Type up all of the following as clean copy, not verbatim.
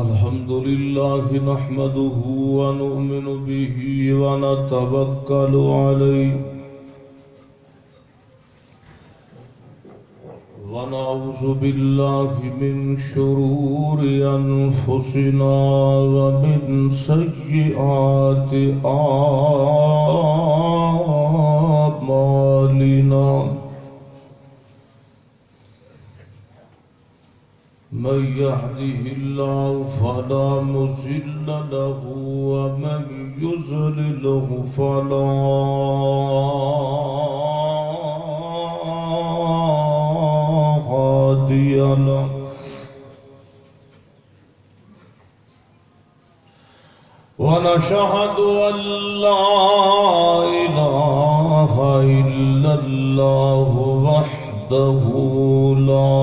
الحمد لله نحمده ونؤمن به ونتوكل عليه ونعوذ بالله من شرور أنفسنا ومن سيئات أعمالنا من يهده الله فلا مضل له ومن يضلله فلا هادي له ونشهد أن لا إله إلا الله وحده لا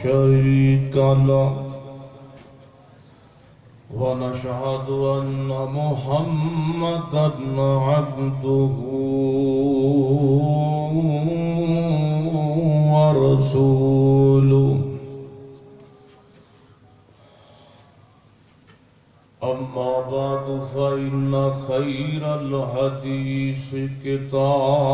شريك له ونشهد أن محمدًا عبده ورسوله أما بعد فإن خير الحديث كتاب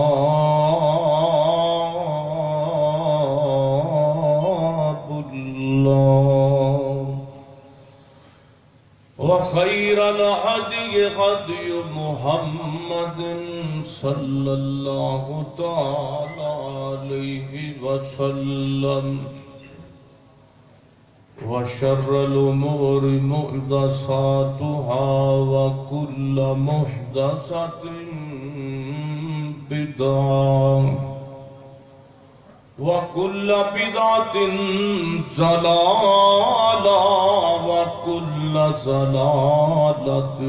الله وخير الهدي هدي محمد صلى الله تعالى عليه وسلم وشر الأمور محدثاتها وكل محدثة بدعة وكل بدعة ضلالة وكل ضلالة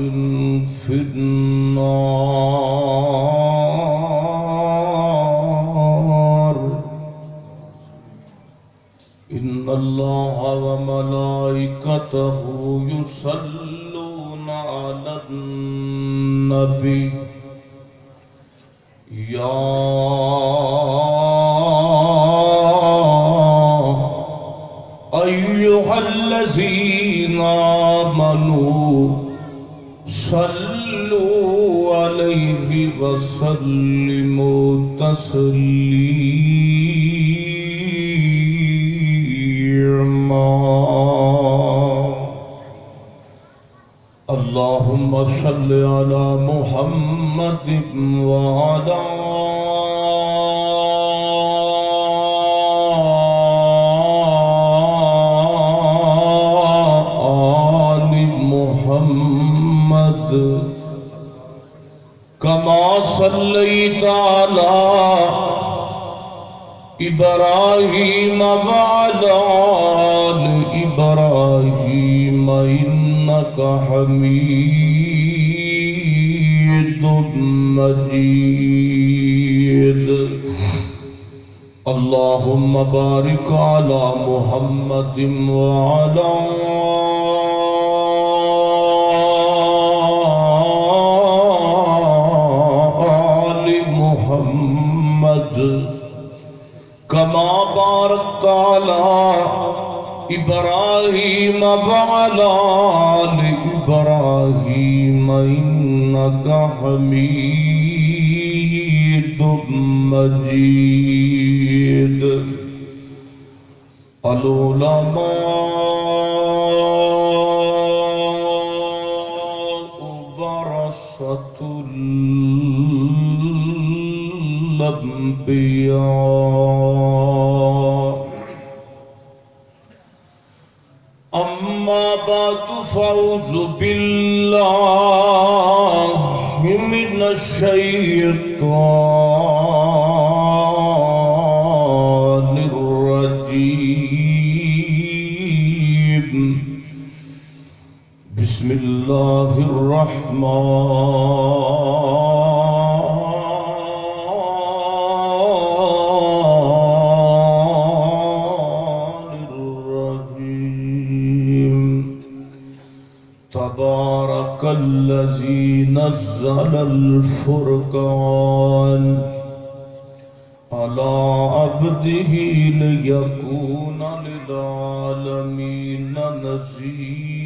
في النار. إن الله وملائكته يصلون على النبي يا أيها الذين آمنوا صلوا عليه وسلموا تسليما. اللهم صل على محمد وعلى آل محمد كما صليت على إبراهيم وعلى آل إبراهيم إنك حميد مجيد. اللهم بارك على محمد وعلى آل محمد كما باركت على إبراهيم وعلى آل إبراهيم إنك حميد مجيد. العلماء ورثة الأنبياء. أما بعد فأعوذ بالله من الشيطان الرجيم. بسم الله الرحمن الرحيم. تبارك الذي نزل الفرقان على عبده ليكون للعالمين نذيرا۔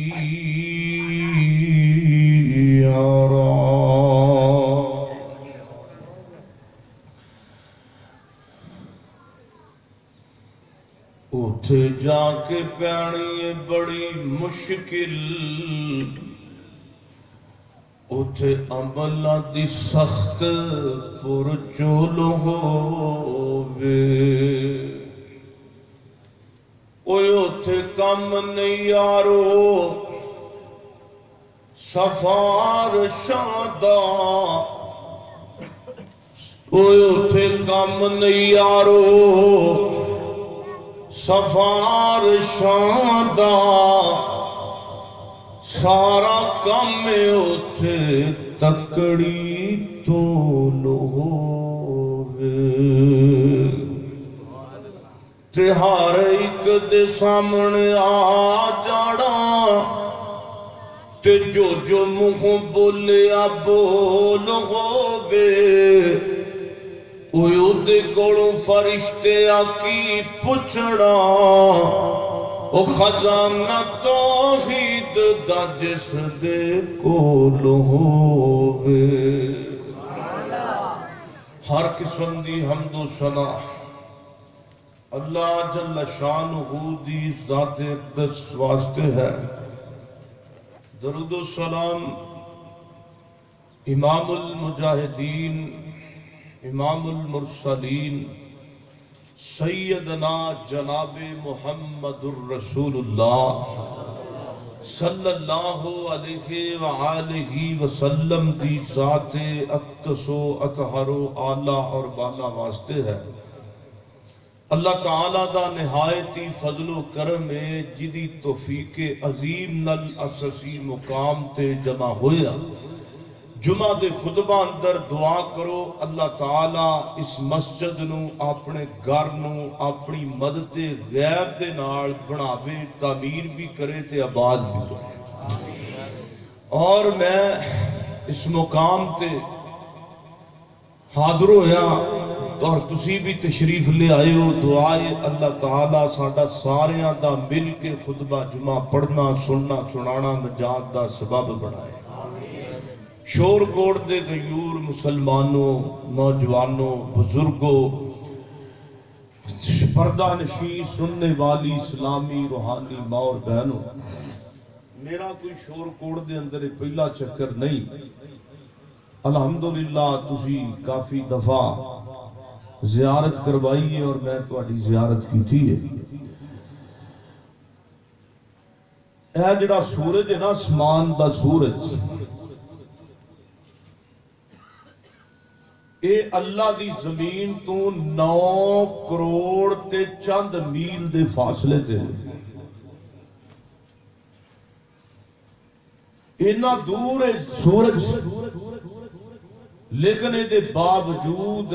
اٹھے جا کے پیانی بڑی مشکل، اٹھے عملہ دی سخت پرچول ہووے، اوے اٹھے کم نہیں یارو سفارشاں دا، اوے اٹھے کم نہیں یارو سفارشاں دا، سارا کم اٹھے تکڑی تول ہووے، تے ہر ایک دے سامنے آ جاڑا، تے جو جو منہ بولیا بول ہووے، دے کولوں فرشتے آکی پچھڑا، او خزانہ توحید دا جس دے کول ہووے۔ ہر قسم دی حمد و ثنا اللہ جل شانہ دی ذات اقدس واسطے ہے۔ درود و سلام امام المجاہدین، امام المرسلین، سیدنا جناب محمد الرسول اللہ صلی اللہ علیہ وآلہ وسلم دی ذات اقدس و اطہر و اعلیٰ اور بالا واسطے ہے۔ اللہ تعالیٰ دا نہایتی فضل و کرم ہے، جدی توفیق عظیم نل اساسی مقام تے جمع ہویا۔ جمعہ دے خطبہ اندر دعا کرو اللہ تعالیٰ اس مسجد نو اپنے گھر نو اپنی مدد غیب دے نال بناوے، تعمیر بھی کرے تے آباد بھی کرے۔ اور میں اس مقام تے حاضر ہویا اور تسی بھی تشریف لے آئے ہو، دعائے اللہ تعالیٰ ساڈا ساریاں دا مل کے خطبہ جمعہ پڑھنا سننا سنانا نجات دا سبب بنائے۔ شور کوڑ دے غیور مسلمانوں، نوجوانوں، بزرگوں، پردہ نشین سننے والی اسلامی روحانی ماں اور بہنوں، میرا کوئی شور کوڑ دے اندر پہلا چکر نہیں۔ الحمدللہ تسی کافی دفعہ زیارت کروائی ہے اور میں تہاڈی زیارت کی تھی ہے۔ اے جڑا سورج ہے نا، آسمان دا سورج، اے اللہ دی زمین تو 9 کروڑ تے چند میل دے فاصلے تے، اینا دور ہے سورج، لیکن اے دے باوجود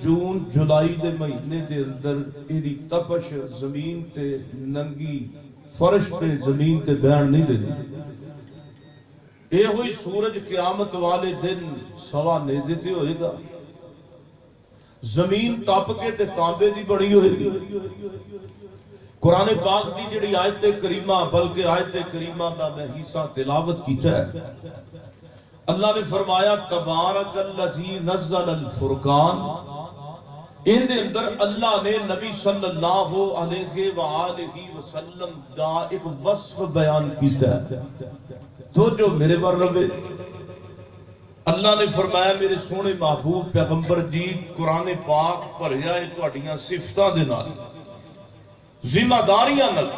جون جولائی دے مہینے دے اندر ایدی تپش زمین تے ننگی فرش تے زمین تے بیان نہیں دے دی۔ اے ہوئی سورج قیامت والے دن سوا نیزے تے ہوئے گا، زمین تپ کے تے تانبے دی بڑی ہوئے گی۔ قرآن پاک دی جڑی آیت کریمہ، بلکہ آیت کریمہ دا میں حصہ تلاوت کیتا ہے، اللہ نے فرمایا تبارک الذی نزل الفرقان، ان دے اندر اللہ نے نبی صلی اللہ علیہ وآلہ وسلم دا ایک وصف بیان کیتا ہے۔ تو جو میرے بر ربے اللہ نے فرمایا میرے سونے محبوب پیغمبر جی قرآن پاک بھریا ہے تہاڈیاں صفتاں دے نال، ذمہ داریاں نال،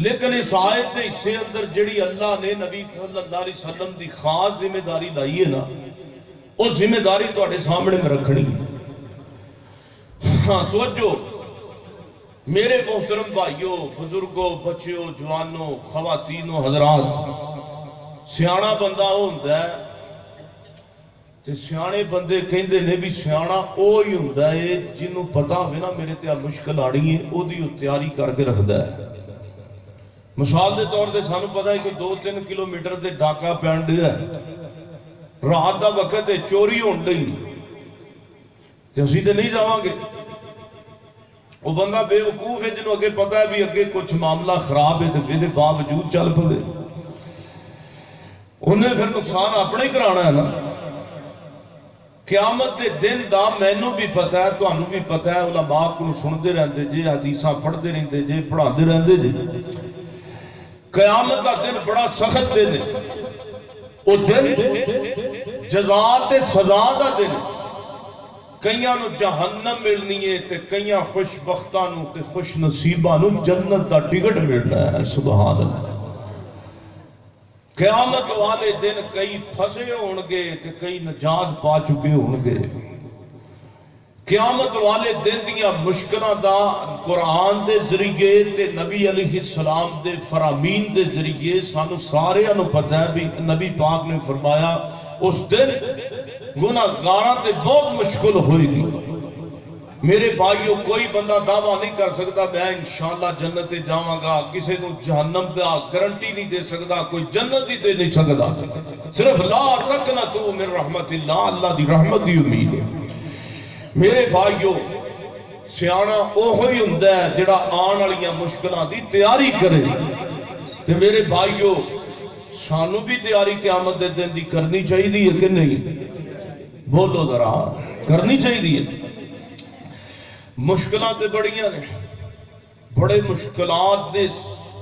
لیکن اس آیت دے حصے اندر جڑی اللہ نے نبی صلی اللہ علیہ وسلم دی خاص ذمہ داری لائی ہے نا، وہ ذمہ داری تہاڈے سامنے میں رکھنی۔ ہاں توجہ میرے محترم بھائیوں، بزرگوں، بچیوں، جوانوں، خواتینوں، حضرات، سیانا بندہ ہوندا ہے تے سیانے بندے کہندے نے بھی سیانا اوہی ہوندا ہے جنوں پتہ ہوے نا میرے تے مشکل آنی ہے، او دی تیاری کر کے رکھدا ہے۔ مثال دے طور تے سانوں پتہ ہے کہ 2-3 کلومیٹر تے ڈاکا پین ڈیا ہے، رات دا وقت ہے چوری ہون ڈئی، تے اسی تے نہیں جاواں گے۔ وہ بندہ بے وقوف ہے جنہوں اگے پتہ ہے بھی اگے کچھ معاملہ خراب ہے تو پھر باوجود چل پوے، انہیں پھر نقصان اپنے ہی کرانا ہے نا۔ قیامت دے دن دا مینوں بھی پتہ ہے، تانوں بھی پتہ ہے، علماء کو سنتے رہندے جے، حدیثاں پڑھتے رہندے جے، پڑھاندے رہندے جے۔ قیامت دا دن بڑا سخت دن ہے، وہ دن جزا تے سزا دا دن۔ کئیاں نو جہنم ملنی ہے تے کئیاں خوش بختاں نو تے خوش نصیباں نو جنت دا ٹکٹ ملنا ہے، سبحان اللہ۔ قیامت والے دن کئی پھسے ہونگے تے کئی نجات پا چکے ہونگے۔ قیامت والے دن دیا مشکلہ دا قرآن دے ذریعے تے نبی علیہ السلام دے فرامین دے ذریعے سانو سارے انو پتہ ہے بھی نبی پاک نے فرمایا اس دن گناہگاراں تے بہت مشکل ہوئی گی۔ میرے بھائیو کوئی بندہ دعویٰ نہیں کر سکتا میں انشاءاللہ جنت جاواں گا، کسی کو جہنم دا گارنٹی نہیں دے سکتا، کوئی جنت ہی دے نہیں سکتا، صرف لا تقنطوا من رحمت اللہ، اللہ دی رحمت دی امید ہے۔ میرے بھائیو سیانا اوہی ہوندا ہے جڑا آن والیاں مشکلاں دی تیاری کرے، تے میرے بھائیو سانو بھی تیاری قیامت دے دن دی کرنی چاہیے کہ نہیں؟ بولو ذرا، کرنی چاہیے۔ مشکلات بڑیاں نے، بڑے مشکلات دے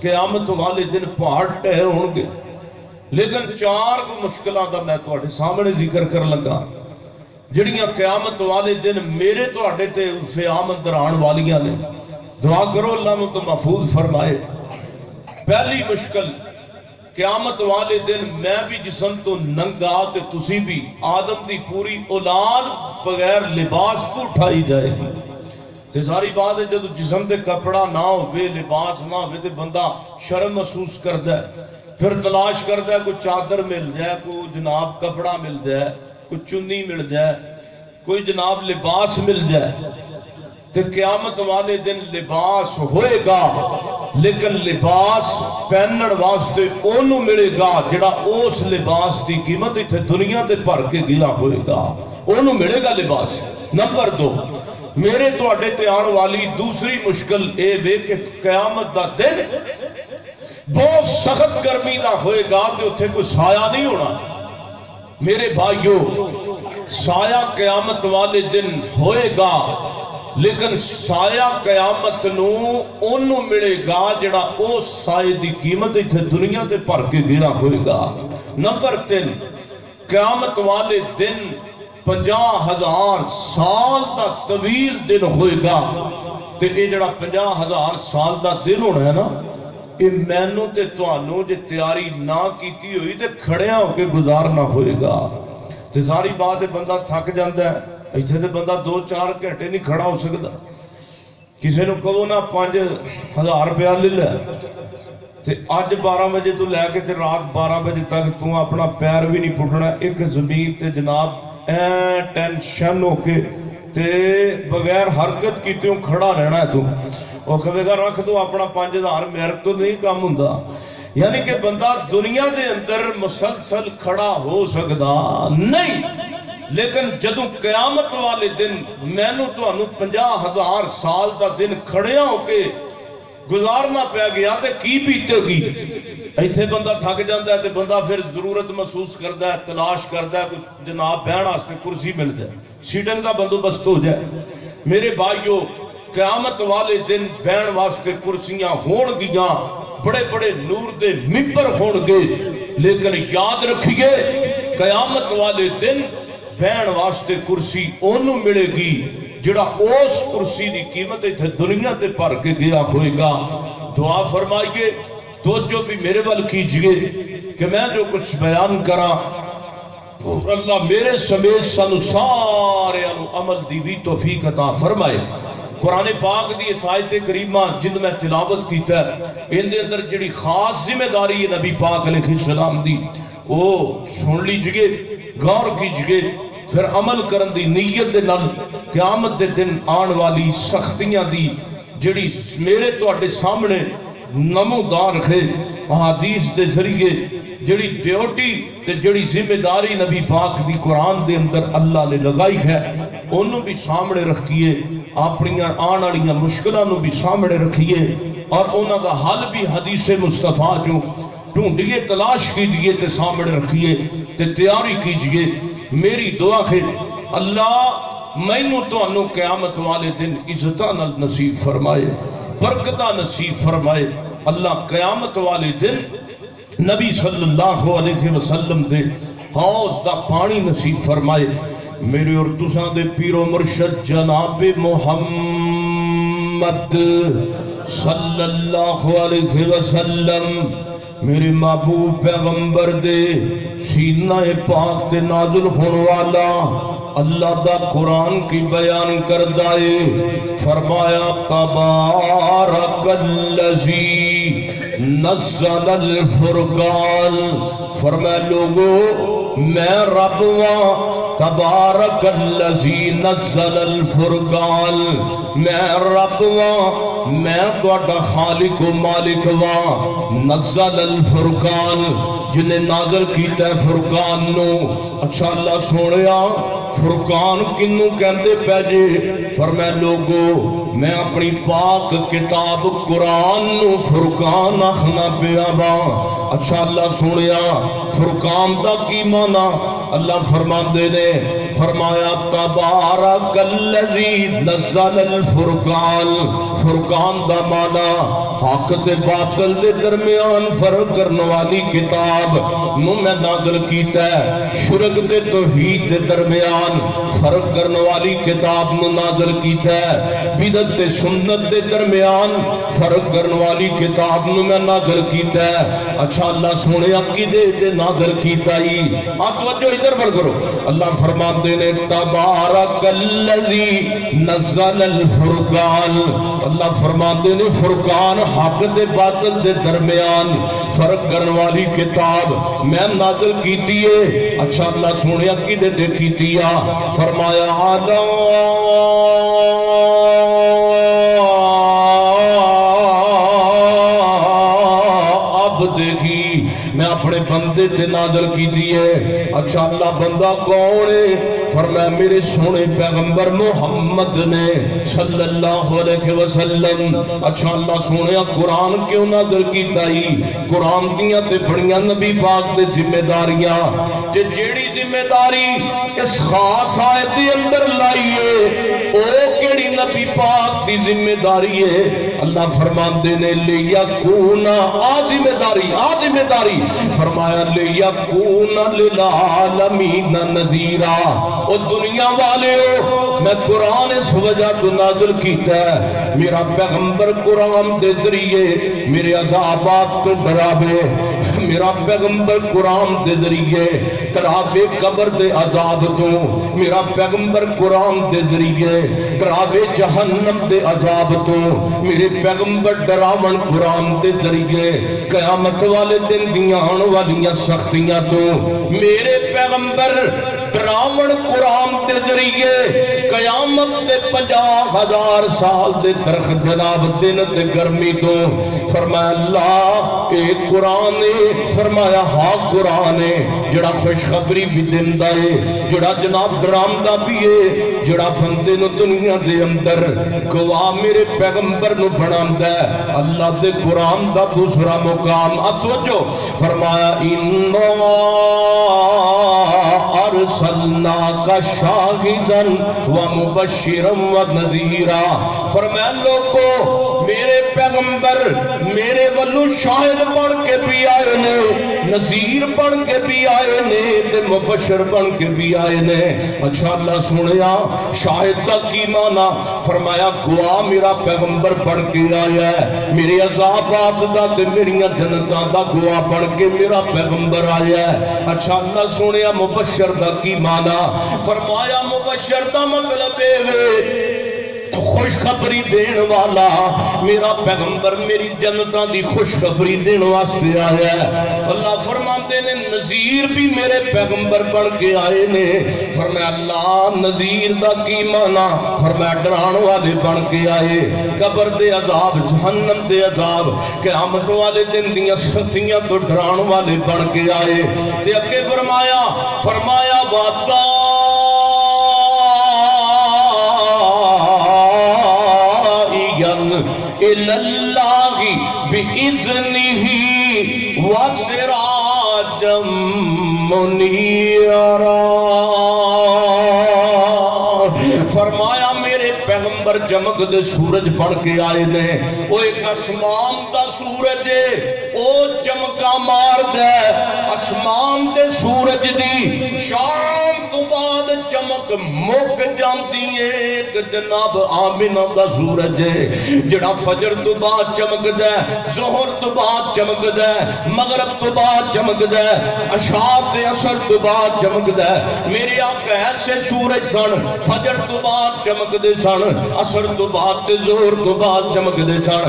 قیامت والے دن پہاڑ ٹہر ہونگے، لیکن چار کو مشکلات دا میں تواڈے سامنے ذکر کر لگا جڑیاں قیامت والے دن میرے تواڈے تے عرف آمد دران والیاں نے۔ دعا کرو اللہ میں تو محفوظ فرمائے۔ پہلی مشکل قیامت والے دن میں بھی جسم تو ننگا تے تسی بھی، آدم دی پوری اولاد بغیر لباس کو اٹھائی جائے گی۔ تے ساری بات ہے جب جسم تے کپڑا نہ ہوئے، لباس نہ ہوئے تے بندہ شرم محسوس کردا ہے، پھر تلاش کردا ہے کوئی چادر مل جائے، کوئی جناب کپڑا مل جائے، کوئی چنی مل جائے، کوئی جناب لباس مل جائے۔ تے قیامت والے دن لباس ہوئے گا، لیکن لباس پہنن واسطے انہوں ملے گا جڑا اس لباس دی قیمت اتھے دنیا تے بھر کے گیا ہوئے گا، انہوں ملے گا لباس۔ نمبر دو، میرے تو اڈے تے آن والی دوسری مشکل اے وے کہ قیامت دا دن بہت سخت گرمی دا ہوئے گا تے اتھے کوئی سایہ نہیں ہونا۔ میرے بھائیو سایہ قیامت والے دن ہوئے گا، لیکن سایہ قیامت نو انہوں ملے گا جڑا او سائے دی قیمت اتھے دنیا تے پر کے گرا ہوئے گا۔ نمبر 3، قیامت والے دن 50,000 سال دا طویل دن ہوئے گا، تے یہ جڑا 50,000 سال دا دن ہونا ہے نا، یہ مینوں تے توانوں جے تیاری نہ کیتی ہوئی تے کھڑیاں ہو کے گزارنا ہوئے گا۔ تے ساری بات ہے بندہ تھک جاندہ ہے، ایتھے تے بندہ 2-4 گھنٹے نہیں کھڑا ہو سکتا۔ کسی نے کہو نا 5,000 روپیہ لے لے تے آج 12 بجے تو لے کے تے رات 12 بجے تک تو اپنا پیر بھی نہیں پھٹنا، ایک زمین تے جناب ٹینشن ہو کے تے بغیر حرکت کیتے ہوں کھڑا رہنا ہے تو وہ کہے گا رکھ دو اپنا 5,000 میرے تو نہیں کام ہوندہ۔ یعنی کہ بندہ دنیا دے اندر مسلسل کھڑا ہو سکتا نہیں، لیکن جدوں قیامت والے دن میں نو تو انو 50,000 سال دا دن کھڑیاں ہو کے گزارنا پہ گیا تے کی بیتے گی۔ ایتھے بندہ تھک جاندہ ہے تے بندہ پھر ضرورت محسوس کردا ہے، تلاش کردا ہے کوئی جناب بہن آستے کرسی مل جائے، سیٹنگ کا بندوبست ہو جائے۔ میرے بھائیو قیامت والے دن بہن واسطے کرسیاں ہون گیاں، بڑے بڑے نور دے ممبر ہون گے، لیکن یاد رکھیے قیامت والے دن بہن واسطے کرسی انہوں ملے گی جڑا اس کرسی دی قیمت ہے دنیا تے پر کے گیا ہوئے گا۔ دعا فرمائیے تو جو بھی میرے وال کیجئے کہ میں جو کچھ بیان کرا اللہ میرے سمیت سانو سارے عمل دی بھی توفیق عطا فرمائے۔ قرآن پاک دی اس آیت کریمہ جن میں تلاوت کیتا ہے ان دے اندر جڑی خاص ذمہ داری ہے نبی پاک علیہ السلام دی وہ سن لیجئے، غور کیجئے، پھر عمل کرن دی نیت دے نال قیامت دے دن آن والی سختیاں دی جڑی میرے تو اڈے سامنے نمودار ہے احادیث دے ذریعے جڑی ڈیوٹی تے جڑی ذمہ داری نبی پاک دی قرآن دے اندر اللہ نے لگائی ہے انہوں بھی سامنے رکھیے، اپنی آن والی مشکلوں بھی سامنے رکھیے، اور انہوں کا حل بھی حدیث مصطفیٰ جو ڈھونڈیے، تلاش کیجئے تے سامنے رکھیے تے تیاری کیجئے۔ میری دعا ہے اللہ مینوں تانوں قیامت والے دن عزتاں نال نصیب فرمائے، برکتاں نصیب فرمائے۔ اللہ قیامت والے دن نبی صلی اللہ علیہ وسلم دے حوض دا پانی نصیب فرمائے۔ میرے اور تساں دے پیر و مرشد جناب محمد صلی اللہ علیہ وسلم، میرے محبوب پیغمبر دے سینہ پاک تے نازل ہونے والا اللہ دا قرآن کی بیان کردائے، فرمایا تبارک الذی نزل الفرقان، فرمایا لوگو میں رب ہوں، تبارک الذی نزل الفرقان، میں رب ہوں، میں تہاڈا خالق و مالک ہوں۔ نزل الفرقان جنہیں نازل کیتا ہے فرقان نو۔ اچھا اللہ سونیا فرقان کنوں کہندے پے جے؟ فرمایا لوگو میں اپنی پاک کتاب قرآن نو فرقان آخنا پیا باں۔ اچھا اللہ سونیا فرقان دا کی مانا؟ اللہ فرماندے نے فرمایا تبارک الذی نزل الفرقان، فرقان دا مانا حق تے باطل دے درمیان فرق کرنے والی کتاب نو میں نازل کیتا ہے، شرک تے توحید دے درمیان فرق کرنے والی کتاب نو نازل کیتا ہے، بدعت تے سنت دے درمیان فرق کرنے والی کتاب نو میں نازل کیتا ہے۔ اچھا اللہ سونے عقیدے تے نازل کیتا ہی آپ توجہ ادھر پر کرو۔ اللہ فرماتے نے تبارک الذی نزل الفرقان، اللہ فرماتے نے فرقان حق دے باطل دے درمیان فرق کرنے والی کتاب میں نازل کیتی ہے۔ اچھا اللہ سونے عقیدے تے کیتی ہے، فرمایا میں اپنے بندے تے نازل کی دیئے۔ اچھا اللہ بندہ کون ہے؟ فرمایا میرے سونے پیغمبر محمد نے صلی اللہ علیہ وسلم۔ اچھا اللہ سونے قرآن کیوں نازل کی دائی؟ قرآن دیاں تے بڑیاں نبی پاک دے ذمہ داریاں تے جیڑی ذمہ داری اس خاص آیت دے اندر لائیے او کیڑی نبی پاک دی ذمہ داری ہے؟ اللہ فرماندے نے لیکونا ذمہ داری فرمایا لیکونا للعالمین نذیرا۔ او دنیا والے ہو میں قرآن اس وجہ تو نازل کیتا ہے، میرا پیغمبر قرآن دے ذریعے میرے عذابات تو ڈراوے، میرا پیغمبر قرآن دے ذریعے ڈراوے قبر دے عذاب تو، میرا پیغمبر قرآن دے ذریعے ڈراوے جہنم دے عذاب تو، میرے پیغمبر ڈراون قرآن دے ذریعے قیامت والے دن دیاں آن والیاں سختیاں تو، میرے پیغمبر ڈراون قرآن دے ذریعے قیامت دے 50,000 سال دے درخت جناب دن دے گرمی تو۔ فرمایا اللہ اے قرآن ہے، فرمایا ہاں قرآن ہے جڑا خوشخبری بھی دندا ہے، جڑا جناب ڈرامدہ بھی ہے، جڑا بندے نو دنیا دے اندر گواہ میرے پیغمبر نو بناندا ہے۔ اللہ دے قرآن دا دوسرا مقام اتوجہ فرمایا اِنَّا ارسلناک شاہدا ومبشرا ونذیرا۔ فرمایا لوگو میرے پیغمبر میرے ولو شاہد بن کے بھی آئے نے، نذیر بن کے بھی آئے نے تے مبشر بن کے بھی آئے نے۔ اچھا اللہ سنیا شاہد دا کی مانا؟ فرمایا گواہ میرا پیغمبر بن کے آیا ہے، میرے عذابات دا تے میریاں جنتاں دا گواہ بن کے میرا پیغمبر آیا ہے۔ اچھا اللہ سنیا مبشر دا کی مانا؟ فرمایا مبشر دا مطلب ہے خوشخبری دین والا، میرا پیغمبر میری جنتاں دی خوشخبری دین واسطے آیا ہے۔ اللہ فرماتے نے نذیر بھی میرے پیغمبر بن کے آئے نے۔ فرمایا اللہ نذیر دا کی مانا؟ فرمایا ڈران والے بن کے آئے، قبر دے عذاب جہنم دے عذاب قیامت والے دن دیاں سختیاں تو ڈران والے بن کے آئے۔ تے اگے فرمایا الاللہ بِإِذْنِهِ وَسِرَاجًا مُنِيرًا۔ فرمایا میرے پیغمبر چمک دے سورج بن کے آئے نے، وہ ایک اسمان دا سورج ہے، او چمکا مار دے اسمان دے سورج دی شام تو بعد چمک مک جاندی ہے۔ ایک جناب آمنہ دا سورج ہے جڑا فجر تو بعد چمک دے، ظہر تو بعد چمک دے، مغرب تو بعد چمک دے، عشاء تے عصر تو بعد چمک دے۔ میرے آقا ایسے سورج سن، فجر تو بعد چمک دے سن، عصر تو بعد تے ظہر تو بعد چمک دے سن۔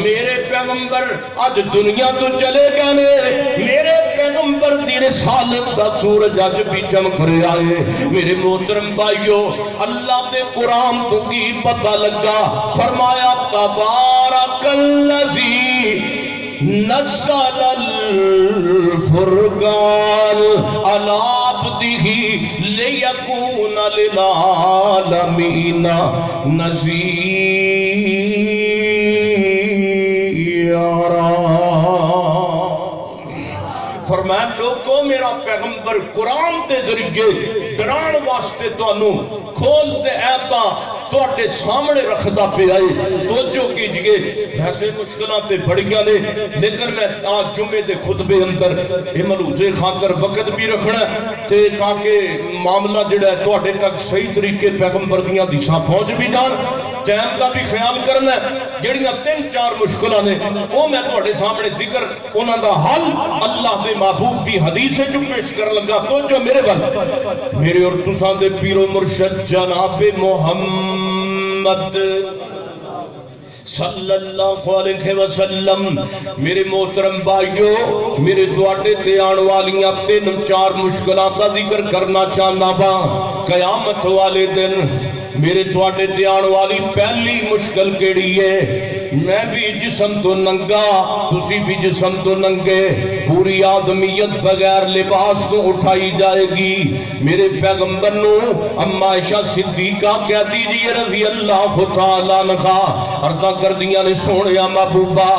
میرے پیغمبر آج دنیا تو چلے گئے نے، میرے پیغمبر دی رسالت دا سورج آج بھی چمک رہا ہے۔ میرے محترم بھائیو، اللہ دے قرآن تو کی پتہ لگا، فرمایا تبارک الذی نزل الفرقان علی عبدہ لیکون للعالمین نذیرا۔ فرمایا لوگوں میرا پیغمبر قرآن دے ذریعے ڈران واسطے تو انہوں کھول دے ایتا تو اٹھے سامنے رکھدا پہ آئے۔ توجہ کیجئے، ایسے مشکلات بڑھیاں نے، لیکن میں آج جمعے دے خطبے اندر ملوزے خاطر وقت بھی رکھنا تے تاکہ معاملہ جڑا ہے تو اٹھے تک صحیح طریقے پیغمبر دیاں دیساں پہنچ بھی جان، ٹائم کا بھی خیال کرنا ہے۔ جڑیاں 3-4 مشکلات نے وہ میں تھوڑے سامنے ذکر انہاں دا حل اللہ دے محبوب دی حدیث ہے جو پیش کر لگا۔ تو جو میرے بل میرے اور تساں دے پیر و مرشد جناب محمد صلی اللہ علیہ وسلم، میرے محترم بھائیو، میرے دوڑے تے آن والیاں 3-4 مشکلات کا ذکر کرنا چاہنا با۔ قیامت والے دن میرے دوڑے تے آن والی پہلی مشکل کیڑی ہے، میں بھی جسم تو ننگا، تسی بھی جسم تو ننگے، پوری آدمیت بغیر لباس تو اٹھائی جائے گی۔ میرے پیغمبر نو اما عائشہ صدیقہ کہہ دیجئے رضی اللہ تعالیٰ عنہ، عرضہ کر دیا نے سونے محبوبہ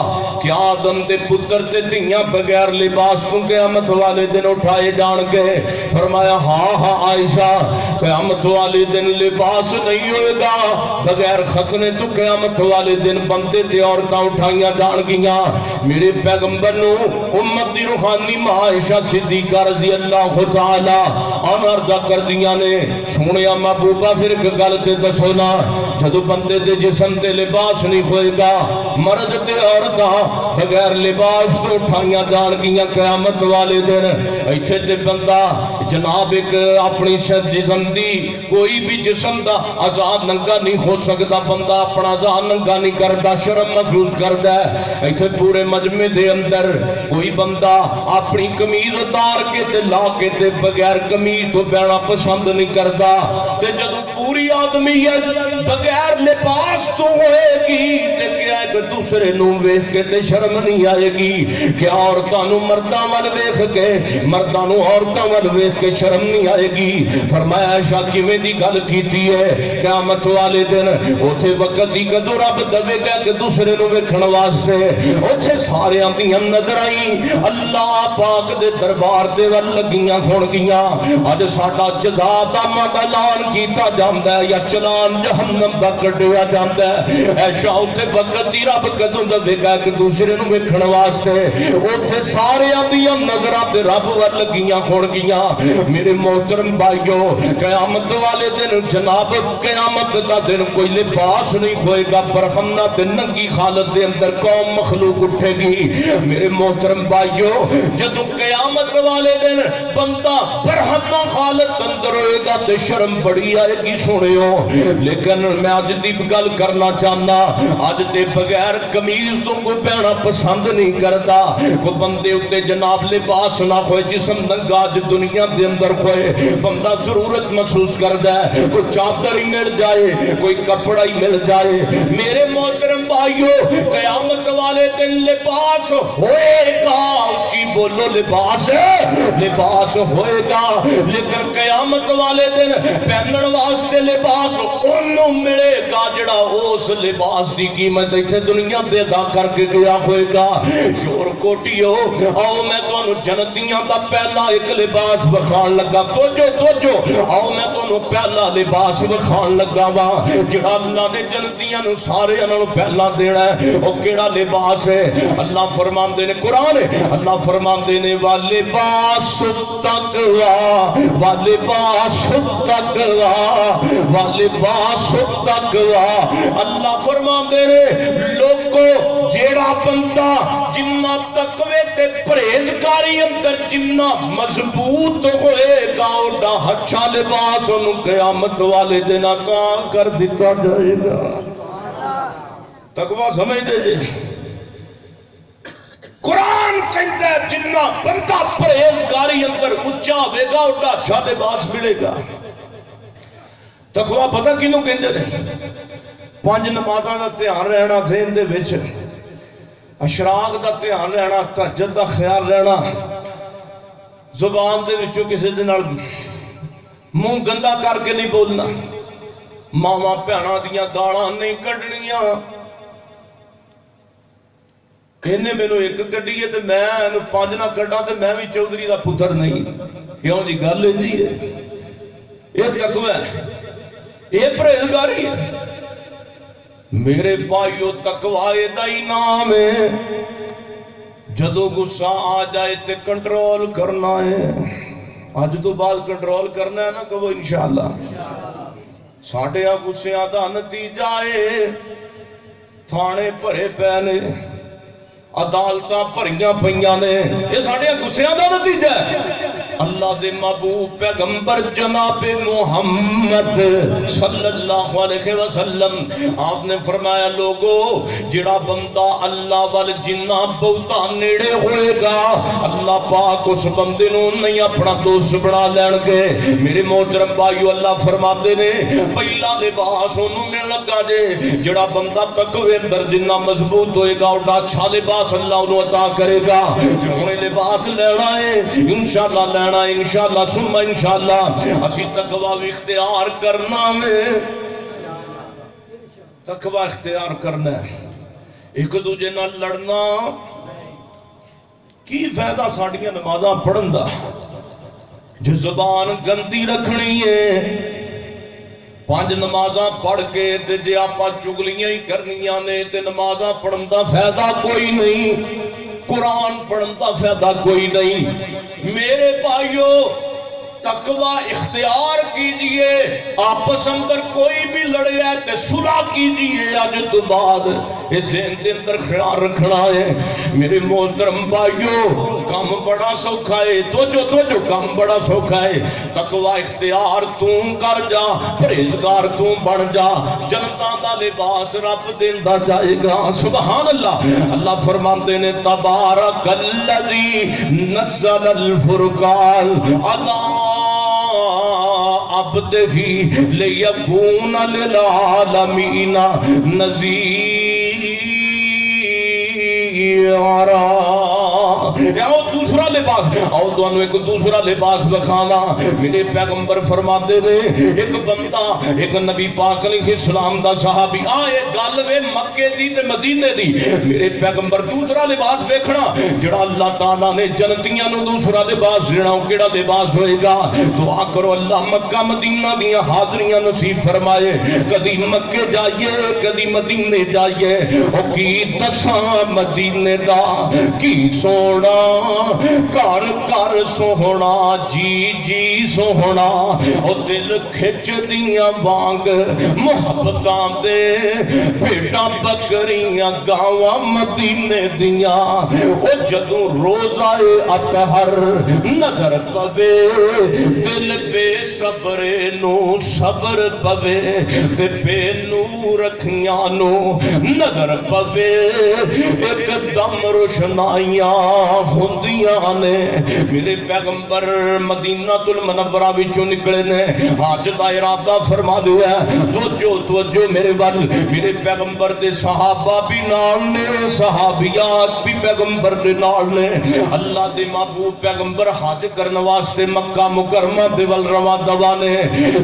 کہ آدم دے پتر تے تیاں بغیر لباس تو قیامت والے دن اٹھائے جان گے۔ فرمایا ہاں ہاں عائشہ، قیامت والے دن لباس نہیں ہوئے گا، بغیر ختنے تو قیامت والے دن بندے تے عورتاں اٹھائیاں جان گیاں۔ میرے پیغمبر نو امت دی روحانی ماں عائشہ صدیقہ رضی اللہ تعالیٰ عنہ عرضہ کر دیا نے سونیا محبوبہ پھر گل تے دسونا، جدو بندے دے جسم تے لباس نہیں ہوئے گا، مرد تے عورتاں بغیر لباس تو اٹھائیاں جان گیاں قیامت والے دن۔ ایتھے تے بندہ جناب ایک اپنی جسم دی کوئی بھی جسم دا آزاد ننگا نہیں ہو سکتا، بندہ اپنا آزاد ننگا نہیں کرتا، شرم محسوس کرتا ہے۔ ایتھے پورے مجمع دے اندر کوئی بندہ اپنی قمیض اتار کے تے لا کے تے بغیر قمیض تو بینا پسند نہیں کرتا، تے جدو پوری آدمیت بغیر لباس تو ہوئے گی تے کیا ایک دوسرے نو ویکھ کے تے شرم نہیں آئے گی، کیا عورتاں نو مرداں ول ویکھ کے مرداں نو عورتاں ول ویکھ کے شرم نہیں آئے گی۔ فرمایا عائشہ کیویں دی گل کیتی ہے، قیامت والے دن اوتھے وقت دی کدو رب دے گا کہ دوسرے نو ویکھن واسطے اوتھے سارے دیاں نظرائیں اللہ پاک دے دربار دے ول لگیاں ہون گیاں۔ اج ساڈا جزا دا اعلان کیتا جاندا ہے یا چلان جہنم دا کڈیا جاندا ہے، عائشہ اوتھے وقت دی رب کدوں دے گا کہ دوسرے نو ویکھن واسطے اوتھے سارے دیاں نظراں تے رب ول لگیاں ہون گیاں۔ میرے محترم بھائیو، قیامت والے دن جناب قیامت دا دن کوئی لباس نہیں ہوئے گا، برہمنا تے ننگی حالت دے اندر قوم مخلوق اٹھے گی۔ میرے محترم بھائیو، جدو قیامت والے دن بندہ برہمنا حالت اندر ہوئے گا تے شرم بڑی آئے گی سنیو۔ لیکن میں آج دی گل کرنا چاہنا، آج تے بغیر قمیض تو کوئی پہنا پسند نہیں کرتا، کوئی بندے اتے جناب لباس نہ ہوئے، جسم ننگا آج دنیا دے اندر ہوئے، بندہ ضرورت محسوس کرتا ہے کوئی چادر ہی مل جائے، کوئی کپڑا ہی مل جائے۔ میرے محترم بھائیو قیامت والے دن لباس ہوئے گا، اچھی بولو لباس ہوئے گا، لیکن قیامت والے دن پہنن واسطے لباس انہوں ملے گا جڑا اس لباس دی قیمت ایتھے دنیا دے ادا کر کے گیا ہوئے گا۔ شور کوٹیو آؤ میں تو جنتیاں دا پہلا ایک لباس بخان لگا، توجہ آؤ میں تو پہلا لباس بخان لگا وا جڑا اللہ نے جنتیاں نو سارے انہوں پہلا دینا ہے۔ وہ کیڑا لباس ہے؟ اللہ فرماندے نے قرآن ہے، اللہ فرماندے نے واللباس التقوی واللباس التقوی واللباس التقوی۔ اللہ فرماندے نے لوگو جیڑا بندہ جنہ تقوی تے پرہیزگاری اندر جنہ مضبوط ہوئے گا اوڈا اچھا لباس انہوں قیامت والے دن عطا کر دیتا جائے گا۔ تقوی سمجھ دے جے قرآن کہتا ہے جنہ بندہ پرہیزگاری اندر اچھا ہوئے گا اوڈا اچھا لباس ملے گا۔ تقوی پتہ کینوں کہندے نے؟ 5 نمازاں دا دھیان رہنا ذہن دے وچ، اشراق دا دھیان رہنا، تہجد دا خیال رہنا، زبان دے وچوں کسی دے نال منہ گندا کر کے نہیں بولنا، ماواں بھیڑاں دیاں گالاں نہیں کڈنیاں۔ انہیں میں نے ایک کڈی ہے تے میں 5 نہ کڈاں تے میں بھی چودھری دا پتر نہیں، کیوں جی گل ایندی ہے؟ یہ تقوی ہے، یہ پرہیزگاری ہے میرے بھائیو۔ تقوی دا انعام ہے جدو غصہ آ جائے تے کنٹرول کرنا ہے۔ آج تو بعد کنٹرول کرنا ہے نا کہ وہ انشاءاللہ ساڑھے غصیاں دا نتیجہ ہے تھانے بھرے پینے، عدالتاں بھریاں پئیاں نے، یہ ساڑھے غصیاں دا نتیجہ ہے۔ اللہ دے محبوب پیغمبر جناب محمد صلی اللہ علیہ وسلم آپ نے فرمایا لوگو جڑا بندہ اللہ وال جنہ بہتا نیڑے ہوئے گا اللہ پاک اس بندے نو نہیں اپنا دوست بنا لین گے۔ میرے محترم بھائیو اللہ فرماتے نے پہلا لباس انہوں میں لگا جے جڑا بندہ تقوی اندر جنہ مضبوط ہوئے گا اٹھا اچھا لباس اللہ انہوں عطا کرے گا۔ جنہوں نے لباس لینا ہے انشاءاللہ لینا، انشاءاللہ ثم انشاءاللہ اسی تقوی اختیار کرنا میں تقوی اختیار کرنا ہے۔ ایک دوجے نہ لڑنا کی فائدہ ساڑھیاں نمازاں پڑھن دا جو زبان گندی رکھنی ہے 5 نمازاں پڑھ کے تے جے آپا چگلیاں ہی کرنیاں نے تے نمازاں پڑھن دا فائدہ کوئی نہیں، قرآن پڑھن دا فائدہ کوئی نہیں۔ میرے بھائیو تقوی اختیار کیجئے، آپس اندر کوئی بھی لڑے ہے تے صلح کیجئے، آج تو بعد اس اندر خیال رکھنا ہے۔ میرے محترم بھائیو کام بڑا سوکھا ہے، توجہ کام بڑا سوکھا ہے۔ تقوی اختیار توں کر جا، پرہیزگار توں بن جا، جنتا دا لباس رب دیندا جائے گا۔ سبحان اللہ۔ اللہ فرماتے نے تبارک الذی نزل الفرقان علی عبدہ لیکون للعالمین نذیرا۔ آؤ دوسرا لباس، آؤ دونوں ایک دوسرا لباس بکھانا۔ میرے پیغمبر فرماتے نے ایک بندہ ایک نبی پاک علیہ السلام دا صحابی آئے گل وے مکے دی تے مدینے دی، میرے پیغمبر دوسرا لباس دیکھنا جڑا اللہ تعالیٰ نے جنتیاں نو دوسرا لباس دینا، وہ کیڑا لباس ہوئے گا؟ دعا کرو اللہ مکہ مدینہ دیاں حاضریاں نصیب فرمائے، کدی مکے جائیے کدی مدینے جائیے، او کی دساں مدینے دا کی سونا کار کار سونا جی جی سونا، او دل کھچ دیاں وانگ محبتاں دے بھیڑاں بکریاں گاواں مدینے دیاں، او جدوں روزہ اطہر نظر پوے دل بے صبر نو صبر پوے تے بے نور اکھیاں نو نظر پوے، ایک دم روشنائیاں ہوندیاں نے میرے پیغمبر مدینہ المنورہ وچوں نکلے نے حج دا ارادہ فرما دیا توجہ میرے ول میرے پیغمبر دے صحابہ بھی نال نے صحابیات بھی پیغمبر دے نال نے اللہ دے محبوب پیغمبر حج کرن واسطے مکہ مکرمہ دے ول رواں دوا نے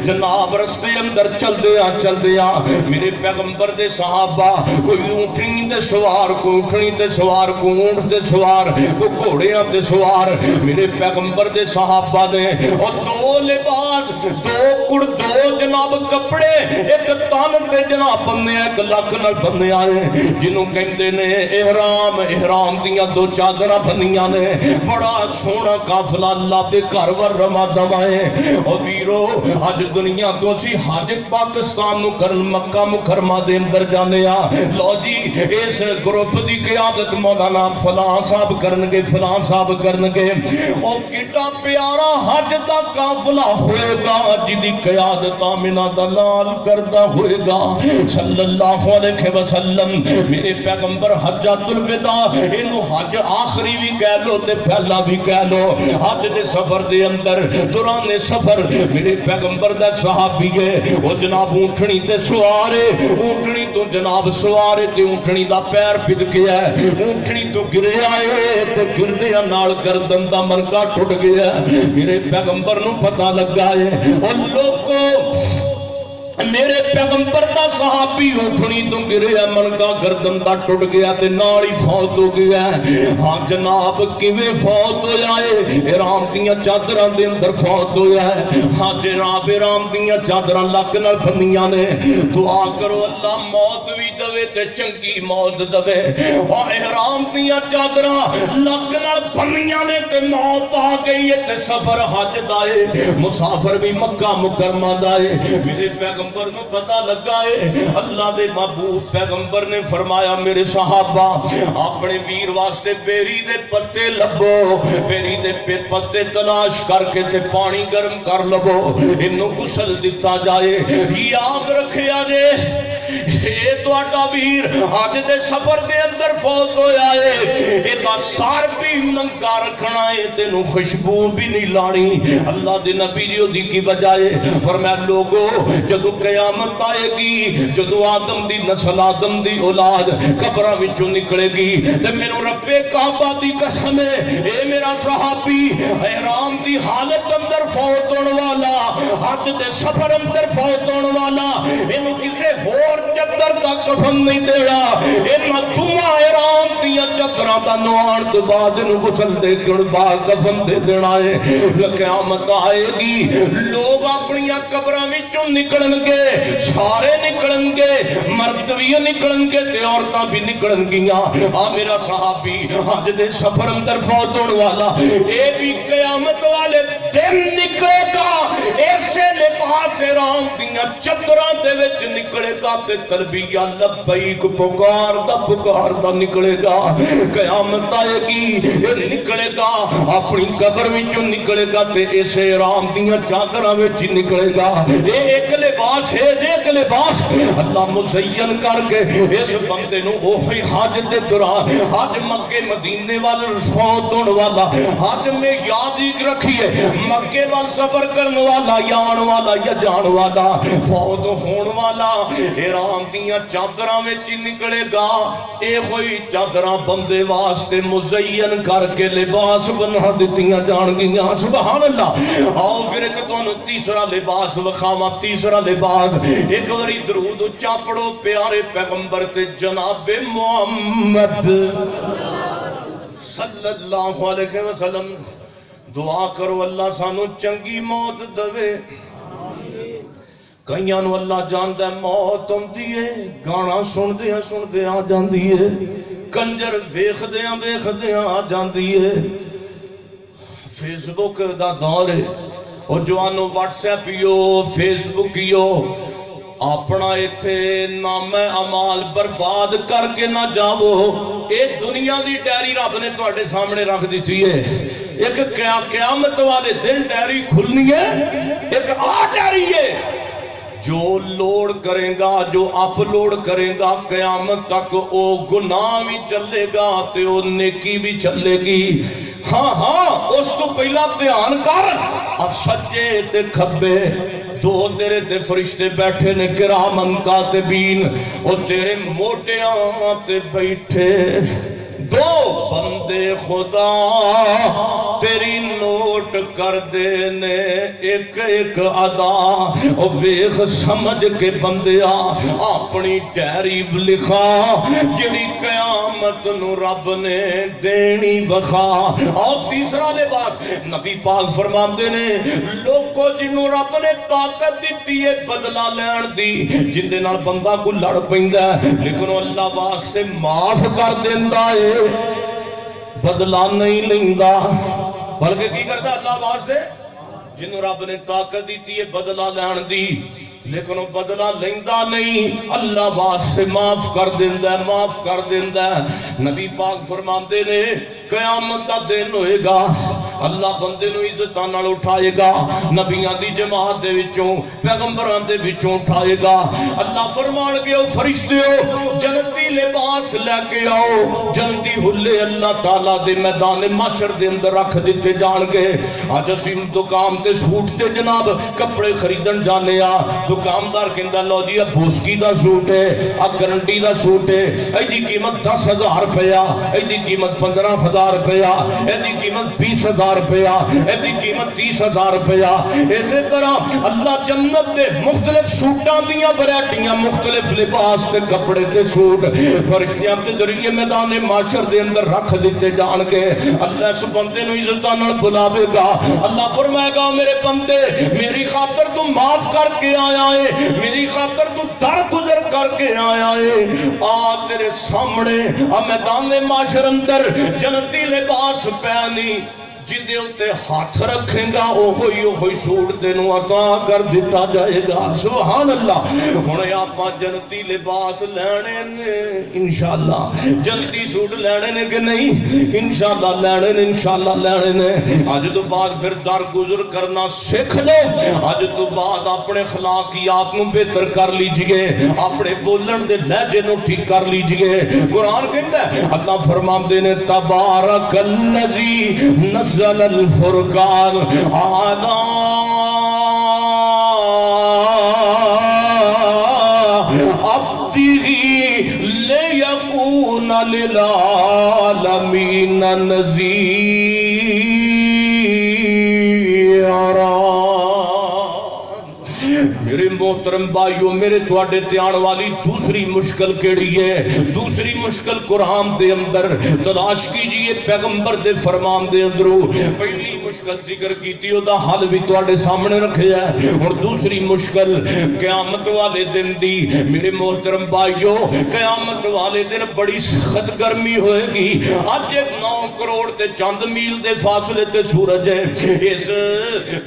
جناب رستے اندر چلدیاں میرے پیغمبر دے صحابہ کوئی اونٹنی تے سوار کوئی اونٹنی تے سوار کوئی اونٹ تے سوار کوئی گھوڑیاں تے سوار میرے پیغمبر دے صحابہ نے اور دو لباس دو جناب کپڑے ایک تن تے جناب بندے ایک لک نال بندے آئے جنوں کہندے نے احرام دیاں دو چادراں بندیاں نے بڑا سونا قافلہ اللہ دے گھر ور رواں دوائے او ویرو اج دنیا تو اسی حج پاکستان نو کرن مکہ مکرمہ دے اندر جانے آ لو جی اس گروپ دی قیادت مولانا فلاں صاحب کرنگے فلاں صاحب کرنگے او کٹا پیارا حج دا قافلہ ہوئے گا جدی قیادت آمنہ دلال کردہ ہوئے گا صلی اللہ علیہ وسلم میرے پیغمبر حجۃ الوداع انہوں حج آخری بھی کہہ لو تے پہلا بھی کہہ لو حج دے سفر دے اندر دوران سفر میرے پیغمبر دا صحابی ہے وہ جناب اونٹنی تے سوارے اونٹنی تو جناب سوارے تے اونٹنی دا پیر پھد گیا ہے اونٹنی تو گرے آئے تے گردیاں نال گردن دا مرکا ٹوٹ گیا ہے میرے پیغمبر نو پتہ لگا ہے اور لوگوں میرے پیغمبر دا صحابی اونٹنی تو گرے منگا گردن دا ٹوٹ گیا تے نال ہی فوت ہو گیا ہاں جناب کیویں فوت ہو جائے احرام دیاں چادراں دے اندر فوت ہو جائے ہاں جناب احرام دیاں چادراں لک نال بندیاں نے دعا کرو اللہ موت وی دوے تے چنگی موت دوے اور احرام دیاں چادراں لک نال بندیاں نے تے موت آ گئی ہے تے سفر حج دائے مسافر بھی مکہ مکرمہ دائے میرے پیغمبر میں پتہ لگا ہے اللہ دے محبوب پیغمبر نے فرمایا میرے صحابہ اپنے ویر واسطے بیری دے پتے لبو بیری دے پتے تلاش کر کے تے پانی گرم کر لبو انہوں غسل دیتا جائے یاد رکھے آجے اے توڑا ویر آج دے سفر دے اندر فوت ہو جائے ایتا سار بھی ننگا رکھنا ہے تینوں خوشبو بھی نہیں لانی اللہ دے نبی جیو دی کی بجائے فرمایا لوگو جدو قیامت آئے گی جدو آدم دی نسل آدم دی اولاد قبرہ وچوں نکلے گی تے میرے رب کعبہ دی قسم ہے اے میرا صحابی احرام دی حالت اندر فوت ہونے والا حج دے سفر اندر فوت ہونے والا انہوں کسے اور چدر دا کفن نہیں دے رہا انہوں تمہا احرام دیا چدرہ دا نوان تو بعد انہوں غسل دے کر بعد کفن دے دینا ہے قیامت آئے گی لوگ اپنی قبرہ وچوں نکلن گے سارے نکلن گے مرد بھی نکلن گے تے عورتاں بھی نکلن گیاں میرا صحابی حج دے سفر اندر فوت ہونے والا اے بھی قیامت والے دن نکلے گا ایسے لباس احرام دیاں چادراں دے وچ نکلے گا تے تلبیہ لبیک پکار دا نکلے گا قیامت آئے گی نکلے گا اپنی قبر وچوں نکلے گا تے ایسے احرام دیاں چادراں وچ نکلے گا اے ایک لباس ہے ایک لباس اللہ مزین کر کے اس بندے نو اوہی حج دے دوران حج مکے مدینے والا فوت ہونے والا حج میں یاد ہی رکھیے مکے وال سفر کرنے والا یا آن والا یا جان والا فوت ہون والا احرام دیاں چادراں وچ نکلے گا اے ہوئی چادراں بندے واسطے مزین کر کے لباس بنا دتیاں جان گیاں سبحان اللہ آؤ پھر ایک تو تیسرا لباس وکھاواں تیسرا لباس ایک واری درود اچا پڑھو پیارے پیغمبر تے جناب محمد صلی اللہ علیہ وسلم دعا کرو اللہ سانو چنگی موت دوے کئیاں نو اللہ جاندا ہے موت ہوندی ہے گانا سن دے آ جاندی ہے کنجر ویکھدیاں آ جاندی ہے فیس بک دا دور ہے اور جوانو واٹس ایپ یو فیس بک یو اپنا ایتھے نام عمال برباد کر کے نہ جاؤ اے دنیا دی ڈیری رب نے تواڈے سامنے رکھ دیتی ہے ایک قیامت والے دن ڈیری کھلنی ہے ایک ڈیری ہے جو لوڈ کرے گا جو اپلوڈ کرے گا قیامت تک او گناہ بھی چلے گا تے او نیکی بھی چلے گی ہاں اس تو پہلا دھیان کر اب سجے تے کھبے دو تیرے تے فرشتے بیٹھے نے کرام کاتبین او تیرے موٹیاں تے بیٹھے دو بندے خدا تیری نوٹ کر دینے ایک ایک ادا ویخ سمجھ کے بندیا اپنی ڈیری لکھا جڑی قیامت نو رب نے دینی بخا اور تیسرا لباس نبی پاک فرماندے نے لوگوں جنہوں رب نے طاقت دیتی ہے بدلہ لین دی جن دے نال بندہ کو لڑ پیندا ہے لیکن اللہ واسطے معاف کر دیندا ہے بدلہ نہیں لیندا بلکہ کی کرتا اللہ واسطے جنہوں رب نے طاقت دیتی ہے بدلہ لین دی لیکن وہ بدلہ لیندا نہیں اللہ واسطے معاف کر دیندا ہے معاف کر دیندا ہے نبی پاک فرماندے نے قیامت دا دن ہوئے گا اللہ بندے نو عزتاں نال اٹھائے گا نبیاں دی جماعت دے وچوں پیغمبراں دے وچوں اٹھائے گا اللہ فرمان گے او فرشتیو جنتی لباس لے کے آؤ جنتی حلے اللہ تعالیٰ دے میدان محشر دے اندر رکھ دیتے جان گے آج اسی دکان تے سوٹ تے جناب کپڑے خریدن جانے دکاندار کہندا لو جی بوسکی دا سوٹ ہے گارنٹی دا سوٹ ہے ایدی قیمت 10,000 روپیہ ایدی قیمت 15,000 روپیہ ایدی قیمت 20,000 روپیہ ایدی قیمت 30,000 روپیہ اسی طرح اللہ جنت دے مختلف سوٹاں دیاں ورائٹیاں مختلف لباس تے کپڑے تے سوٹ فرشتیاں تے ذریعے میدان معاشر دے اندر رکھ دیتے جان گے اللہ اس بندے نو عزتاں نال بلاوے گا اللہ فرمائے گا میرے بندے میری خاطر تو معاف کر کے آیا ہے میری خاطر تو در گزر کر کے آیا ہے آ تیرے سامنے میدان معاشر اندر جنتی لباس پہنی جدے ہوتے ہاتھ رکھیں گا اوہی سوٹ تینوں عطا کر دیتا جائے گا سبحان اللہ ہونے آپا جنتی لباس لینے نے انشاءاللہ جنتی سوٹ لینے نے کہ نہیں انشاءاللہ لینے نے انشاءاللہ لینے نے آج تو بعد پھر در گزر کرنا سکھ لو آج تو بعد اپنے اخلاقیات نو بہتر کر لیجئے اپنے بولن دے لہجے نو ٹھیک کر لیجئے قرآن کہتا ہے اللہ فرمان دینے تبارک الذی نزل الفرقان علی عبدہ لیکون للعالمین نذیرا میرے محترم بھائیو میرے تواڈے تیان والی دوسری مشکل کیڑی ہے دوسری مشکل قرآن دے اندر تلاش کیجئے پیغمبر دے فرمان دے اندروں پہلی مشکل ذکر کیتی او دا حل بھی تواڈے سامنے رکھے ہے اور دوسری مشکل قیامت والے دن دی میرے محترم بھائیو قیامت والے دن بڑی سخت گرمی ہوئے گی آج 9 کروڑ تے چند میل دے فاصلے تے سورج ہے اس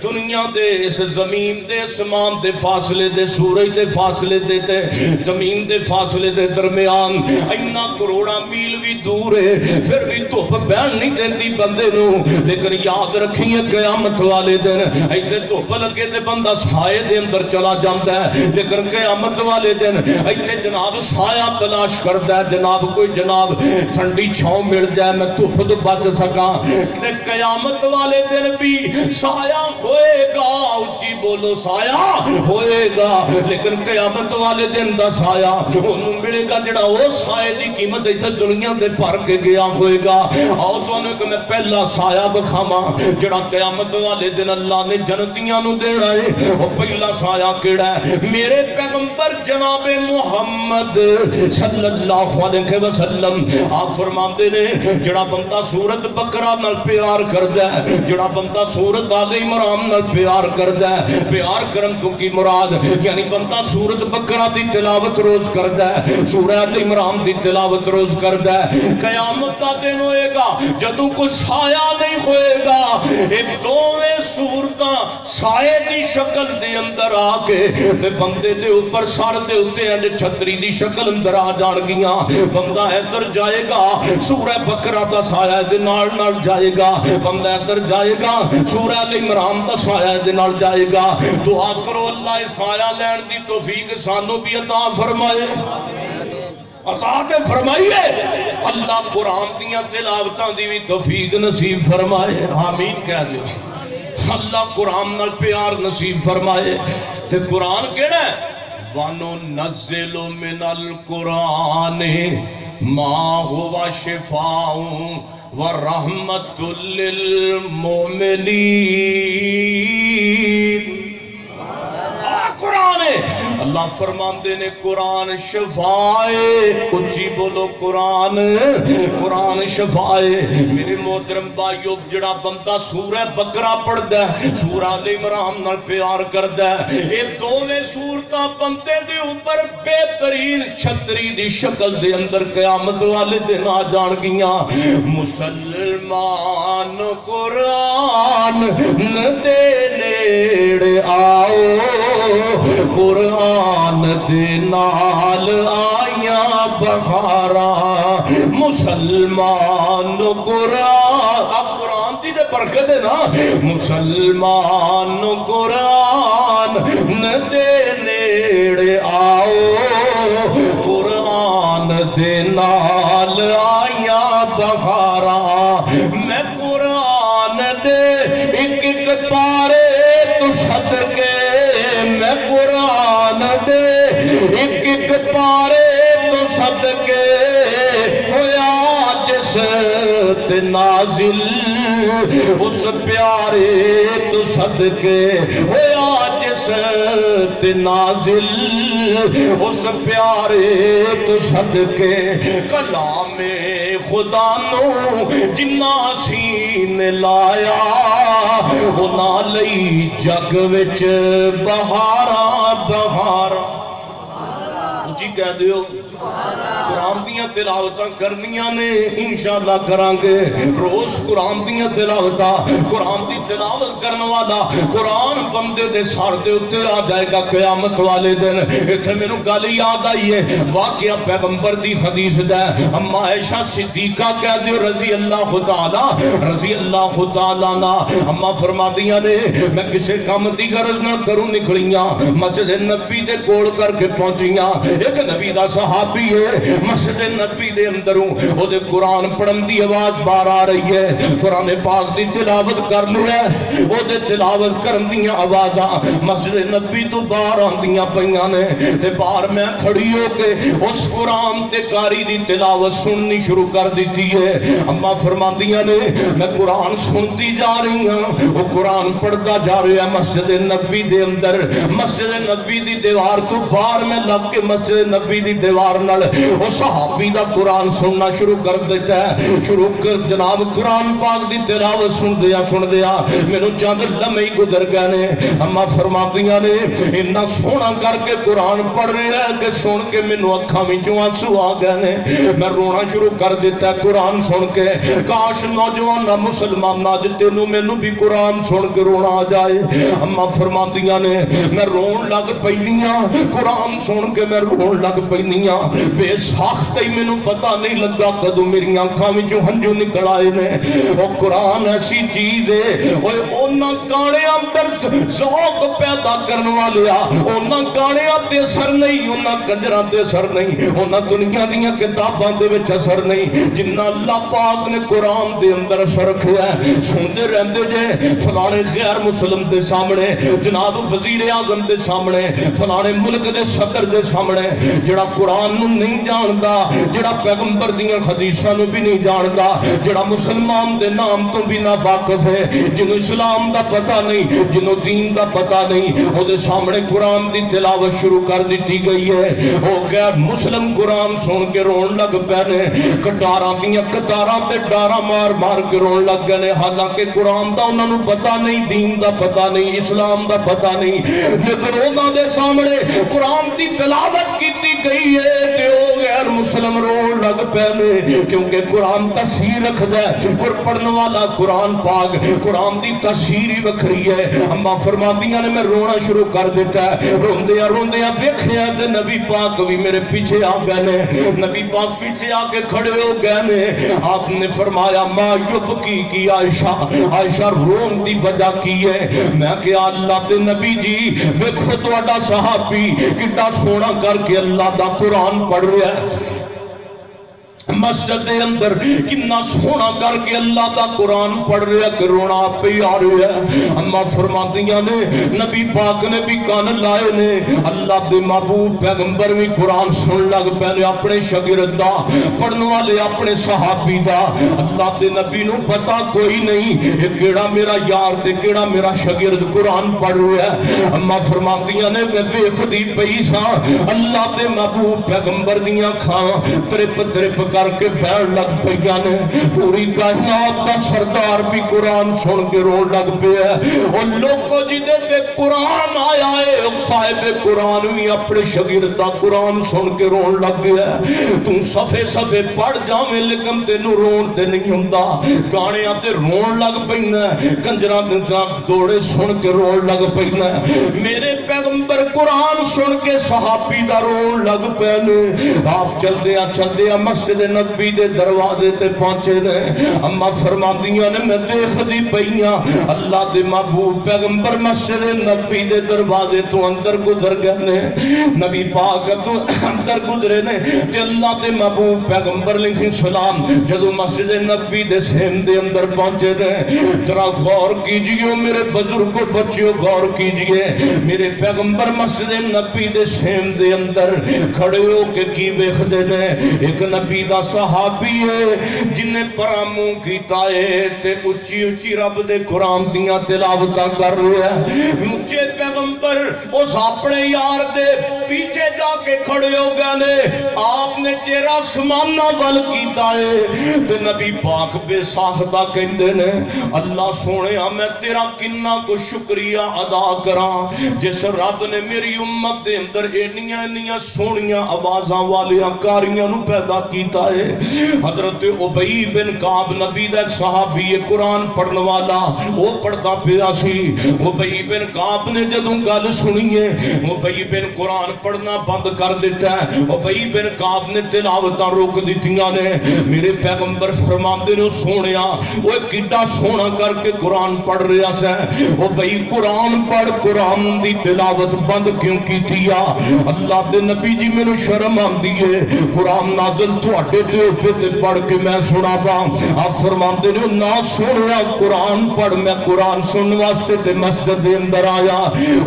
دنیا دے اس زمین دے اسمان دے فاصلے دے سورج دے فاصلے دے زمین دے فاصلے دے درمیان اینا کروڑا میل بھی دور ہے پھر بھی دھوپ بہن نہیں دیتی بندے نو لیکن یاد رکھیے قیامت والے دن ایتے دھوپ لگے تے بندہ سائے دے اندر چلا جاتا ہے لیکن قیامت والے دن ایتے جناب سایہ تلاش کرتا ہے جناب کوئی جناب ٹھنڈی چھاؤں مل جائے میں دھوپ تو بچ سکاں قیامت والے دن بھی سایہ ہوئے گا اچھی بولو سایہ ہوئے گا لیکن قیامت والے دن دا سایہ انہوں ملے گا جڑا وہ سایہ دی قیمت ایسا دنیا دے پر کے گیا ہوئے گا اور تو انہوں کہ میں پہلا سایہ بکھاما جڑا قیامت والے دن اللہ نے جنتیاں نو دے رہا ہے وہ پہلا سایہ کیڑا ہے میرے پیغمبر جناب محمد صلی اللہ علیہ وسلم آپ فرماندے نے جڑا بندہ سورت بقرہ نال پیار کردہ ہے جڑا بندہ سورت آل عمران نال پیار کردہ ہے پیار کرن کو کی مراد یعنی بندہ سورت بقرہ دی تلاوت روز کردہ ہے سورہ آل عمران دی تلاوت روز کردہ ہے قیامت دا دن ہوئے گا جدوں کو سایہ نہیں ہوئے گا ایک دوویں صورتاں سائے دی شکل دے اندر آکے تے بندے دے اوپر سار دے ہوتے ہیں چھتری دی شکل اندر آ جان گیاں بندہ ادھر جائے گا سورہ بقرہ دا سایہ دے نال نال جائے گا بندہ ادھر جائے گا سورہ آل عمران دا سایہ دے نال جائے گا دعا کرو اللہ اللہ سایہ لین دی توفیق سانو بھی عطا فرمائے، عطا تے فرمائیے، اللہ قرآن دیاں تلاوتاں دی بھی توفیق نصیب فرمائے، آمین کہہ دے، اللہ قرآن نال پیار نصیب فرمائے۔ تے قرآن کہنا ہے وَنُنَزِّلُ مِنَ الْقُرْآنِ مَا هُوَ شِفَاءٌ وَرَحْمَةٌ لِّلْمُؤْمِنِينَ۔ قرآن ہے، اللہ فرماندے نے قرآن شفائے، اچھی بولو قرآن، قرآن شفائے۔ میرے محترم بھائیو، جڑا بندہ سورہ بقرہ پڑھ دے، سورہ آل عمران نال پیار کر دے، یہ دوویں سورتاں بندے دے اوپر بہترین چھتری دی شکل دے اندر قیامت والے دن آ جان گیاں۔ مسلمان قرآن دے نیڑے آؤ، قرآن دے نال آیاں بہاراں، مسلمان قرآن، اب قرآن دی دے برکت ہے نا، مسلمان قرآن دے نیڑے آؤ، قرآن دے نال آیاں بہاراں۔ میں قرآن دے ایک ایک پارے تو صدقے، میں قرآن دے ایک ایک پارے تو صدقے، ہویا جس تے نازل اس پیارے تو صدقے، ہویا جس تے نازل اس پیارے تو صدقے۔ کلام خدا نو جنہ سین لایا، ہونا لئی جگ وچ بہاراں بہاراں۔ اچھی کہہ دیو، قرآن دیاں تلاوتاں کرنیاں نے، انشاءاللہ کران گے روز قرآن دیاں تلاوتاں۔ قرآن دی تلاوت کرن والا قرآن بندے دے سر دے اتے آ جائے گا قیامت والے دن۔ ایتھے مینوں گل یاد آئی ہے، واقعہ پیغمبر دی حدیث دا ہے۔ اما عائشہ صدیقہ کہہ دیو رضی اللہ تعالیٰ نا، اما فرمادیاں نے میں کسے کام دی غرض نہ کروں نکلیاں، مسجد نبی دے کول کر کے پہنچیاں۔ ایک نبی دا صحابی ہے، مسجد نبی دے اندروں او دے قرآن پڑھن دی آواز باہر آ رہی ہے، قرآن پاک دی تلاوت کر لیا، او دے تلاوت کرن دیاں آوازاں مسجد نبی تو باہر آندیاں پیاں نے، تے باہر میں کھڑی ہو کے اس قرآن تے قاری دی تلاوت سننی شروع کر دیتی ہے۔ اما فرماندیاں نے میں قرآن سنتی جا رہی ہوں، وہ قرآن پڑھتا جا رہا ہے مسجد نبی دے اندر، مسجد نبی دی دیوار تو باہر میں لگ کے مسجد نبی دی دیوار نال وہ صحابی دا قرآن سننا شروع کر دیتا ہے، شروع کر جناب قرآن پاک دی تلاوت سن دیا مینوں چند لمحے گزر گئے نے۔ اما فرماندیاں نے اتنا سونا کر کے قرآن پڑھ رہا ہے کہ سن کے مینوں اکھاں وچوں آنسو آ گئے نے، میں رونا شروع کر دیتا ہے قرآن سن کے۔ کاش نوجوان مسلمان اج تینوں مینوں بھی قرآن سن کے رونا آ جائے۔ اما فرماندیاں نے میں رون لگ پئیاں، قرآن سن کے میں رون لگ پئیاں، بے ساخت ہی مینوں پتہ نہیں لگا کدوں میری آنکھاں وچوں ہنجو نکل آئے نے۔ او قرآن ایسی چیز ہے، اوے انہاں گانیاں اندر ذوق پیدا کرن والیا، انہاں گانیاں تے اثر نہیں، انہاں کنجراں تے اثر نہیں، انہاں دنیا دیاں کتاباں دے وچ اثر نہیں، جنہ اللہ پاک نے قرآن دے اندر اثر رکھیا ہے۔ سنتے رہندے جے فلانے غیر مسلم دے سامنے، جناب وزیر اعظم دے سامنے، فلانے ملک دے صدر دے سامنے، جڑا قرآن نو نہیں جاندا، جڑا پیغمبر دیاں حدیثاں نو بھی نہیں جاندا، جڑا مسلمان دے نام تو بھی نہ واقف ہے، جنوں اسلام دا پتہ نہیں، جنوں دین دا پتہ نہیں، او دے سامنے قرآن دی تلاوت شروع کر دیتی گئی ہے۔ او غیر مسلم قرآن سن کے رون لگ پے نے، کٹاراں دیاں کتاراں تے ڈاراں مار مار کے رون لگ گئے نے، حالانکہ قرآن دا انہاں نو پتہ نہیں، دین دا پتہ نہیں، اسلام دا پتہ نہیں، لیکن انہاں دے سامنے قرآن دی تلاوت کیتی گئی ہے تے او غیر مسلم رون لگ پے کیونکہ قرآن تاثیر رکھدا ہے پڑھنے والا قرآن پاک قرآن دی تاثیر ہی وکھری ہے اما فرماندیاں نے میں رونا شروع کر دیتا ہے روندیاں روندیاں ویکھیا تے نبی پاک بھی میرے پیچھے آ گئے نے نبی پاک پیچھے آ کے کھڑے ہو گئے نے آپ نے فرمایا ما یبکی کی عائشہ عائشہ رون دی وجہ کی ہے میں کہ اللہ تے نبی جی ویکھو تہاڈا صحابی کڈا سونا کر کے اللہ دا قرآن پڑھ رہا ہے مسجد دے اندر کنا سونا کر کے اللہ دا قرآن پڑھ رہا کہ رونا پہ آ رہا ہے اما فرماندیاں نے نبی پاک نے بھی کان لائے نے اللہ دے محبوب پیغمبر بھی قرآن سن لگ پہلے اپنے شاگرد دا پڑھنے والے اپنے صحابی دا اللہ دے نبی نو پتا کوئی نہیں یہ کیڑا میرا یار تے کیڑا میرا شاگرد قرآن پڑھ رہا ہے اما فرماندیاں نے میں ویکھدی پئی سا اللہ دے محبوب پیغمبر دیاں کھاں ترپ ترپ کر کے بیٹھ لگ پیا نے پوری کائنات کا سردار بھی قرآن سن کے رو لگ پیا اور لوگوں جدے تے قرآن آیا ہے صاحب قرآن بھی اپنے شاگرد دا قرآن سن کے رون لگ گیا تو صفے صفے پڑھ جاویں لیکن تینوں رون تے نہیں ہوندا گانیاں تے رون لگ پینا کنجراں دے دوڑے سن کے رون لگ پینا میرے پیغمبر قرآن سن کے صحابی دا رون لگ پینے آپ چلدیاں مسجد نبی دے دروازے تے پہنچے نے اما فرماندیاں نے میں دیکھ دی پئیاں اللہ دے محبوب پیغمبر مسجد نبی دے دروازے تو اندر گزر گئے نے نبی پاک تو اندر گزرے نے تے اللہ دے محبوب پیغمبر علیہ السلام جدو مسجد نبی دے سیم دے اندر پہنچے نے ذرا غور کیجئے میرے بزرگوں بچیوں غور کیجئے میرے پیغمبر مسجد نبی دے سیم دے اندر کھڑے ہو کے کی ویکھدے نے ایک نبی دا صحابی ہے جنہیں پراموں کیتا ہے تے اچھی اچھی رب دے قرآن دیاں تلاوتاں کر رہے ہیں مجھے پیغمبر اس اپنے یار دے پیچھے جا کے کھڑے ہو گئے لے آپ نے تیرا سمانہ ول کیتا ہے تے نبی پاک بے ساختہ کہندے نے اللہ سونیا میں تیرا کنہ کو شکریہ ادا کراں جس رب نے میری امت دے اندر اینیاں سونیاں آوازاں والیاں کاریاں نو پیدا کیتا ہے حضرت ابی بن کعب نبی دا ایک صحابی قرآن پڑھنے والا وہ پڑھتا پیا سی ابی بن کعب نے جدوں گل سنی ہے ابی بن قرآن پڑھنا بند کر دیتا ہے ابی بن کعب نے تلاوتاں روک دتیاں نے میرے پیغمبر فرماندے نے سونیا وہ کڈا سونا کر کے قرآن پڑھ رہا سی ابی قرآن پڑھ قرآن دی تلاوت بند کیوں کیتیا اللہ دے نبی جی مینوں شرم آندی ہے قرآن نازل تواڈے تے اوپر پڑھ کے میں سنا پا آپ فرماندے نے نہ سنیا قرآن پڑھ میں قرآن سننے واسطے تے مسجد دے اندر آیا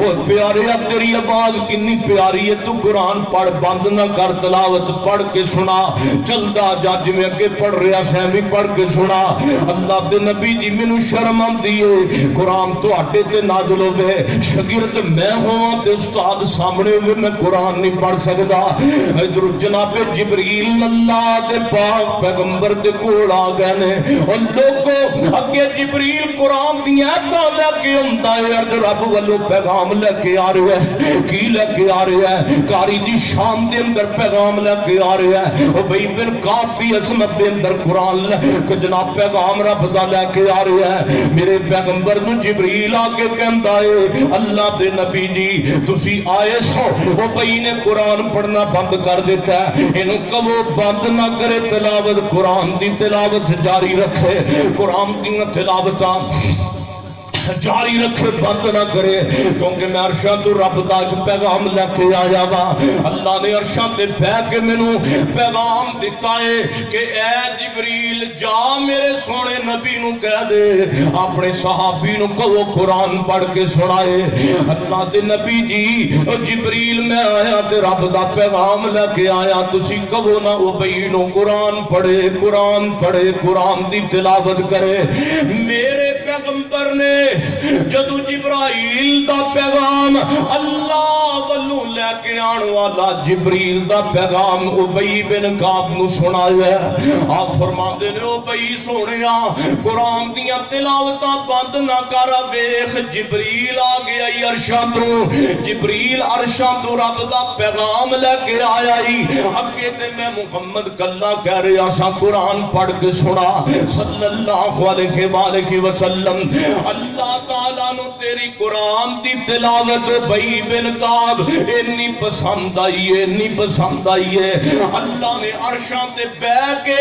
اور پیاریا تیری آواز کنی پیاری ہے تو قرآن پڑھ بند نہ کر تلاوت پڑھ کے سنا چلدا جج میں اگے پڑھ رہا سہمی پڑھ کے سنا اللہ دے نبی جی مینوں شرم آندی ہے قرآن تواڈے تے نازل ہوے شاگرد میں ہواں تے استاد سامنے ہوئے میں قرآن نہیں پڑھ سکدا ادھر جناب جبریل اللہ دے پاک پیغمبر دے کول آ گئے نے اور لوگوں اگے جبریل قرآن دی آیتاں لے کے ہوندا ہے عرض رب والو پیغام لے کے آ رہا ہے کی لے کے آ رہا ہے کاری دی شان دے اندر پیغام لے کے آ رہا ہے ابی بن کعب دی عظمت دے اندر قرآن کو جناب پیغام رب دا لے کے آ رہا ہے میرے پیغمبر نو جبریل آ کے کہندا ہے اللہ دے نبی جی تسی آئے سو ابی نے قرآن پڑھنا بند کر دیتا ہے انہوں کبو بند نہ کرے تلاوت قرآن دی تلاوت جاری رکھے قرآن کی تلاوتاں جاری رکھے بند نہ کرے کیونکہ میں عرشاں تو رب دا ایک پیغام لے کے آیا وا اللہ نے عرشاں تے بہ کے مینوں پیغام دتا ہے کہ اے جبریل جا میرے سونے نبی نو کہہ دے اپنے صحابی نو کہو قرآن پڑھ کے سنائے اللہ دے نبی جی جبریل میں آیا تے رب دا پیغام لے کے آیا تسی کہو نا ابی نو قرآن پڑھے قرآن دی تلاوت کرے میرے پیغمبر نے جدو جبرائیل دا پیغام اللہ والوں لے کے آن والا جبریل دا پیغام ابی بن کعب نو سنایا آپ فرماندے نے ابی سونیا قرآن دیاں تلاوتاں بند نہ کر ویکھ جبریل آ گیا عرشاں تو جبریل عرشاں تو رب دا پیغام لے کے آیا اگے تے میں محمد کلا کہہ رہا سا قرآن پڑھ کے سنا صلی اللہ علیہ وآلہ وسلم اللہ تعالیٰ نو تیری قرآن دی تلاوت ابی بن کعب اتنی پسند آئی ہے اللہ نے عرشاں تے بہ کے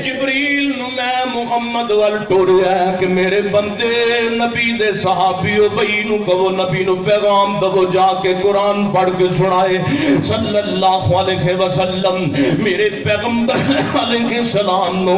جبریل نو میں محمد وال ٹوڑیا ہے کہ میرے بندے نبی دے صحابی ابی نو کہو نبی نو پیغام دو جا کے قرآن پڑھ کے سنائے صلی اللہ علیہ وسلم میرے پیغمبر علیہ السلام نو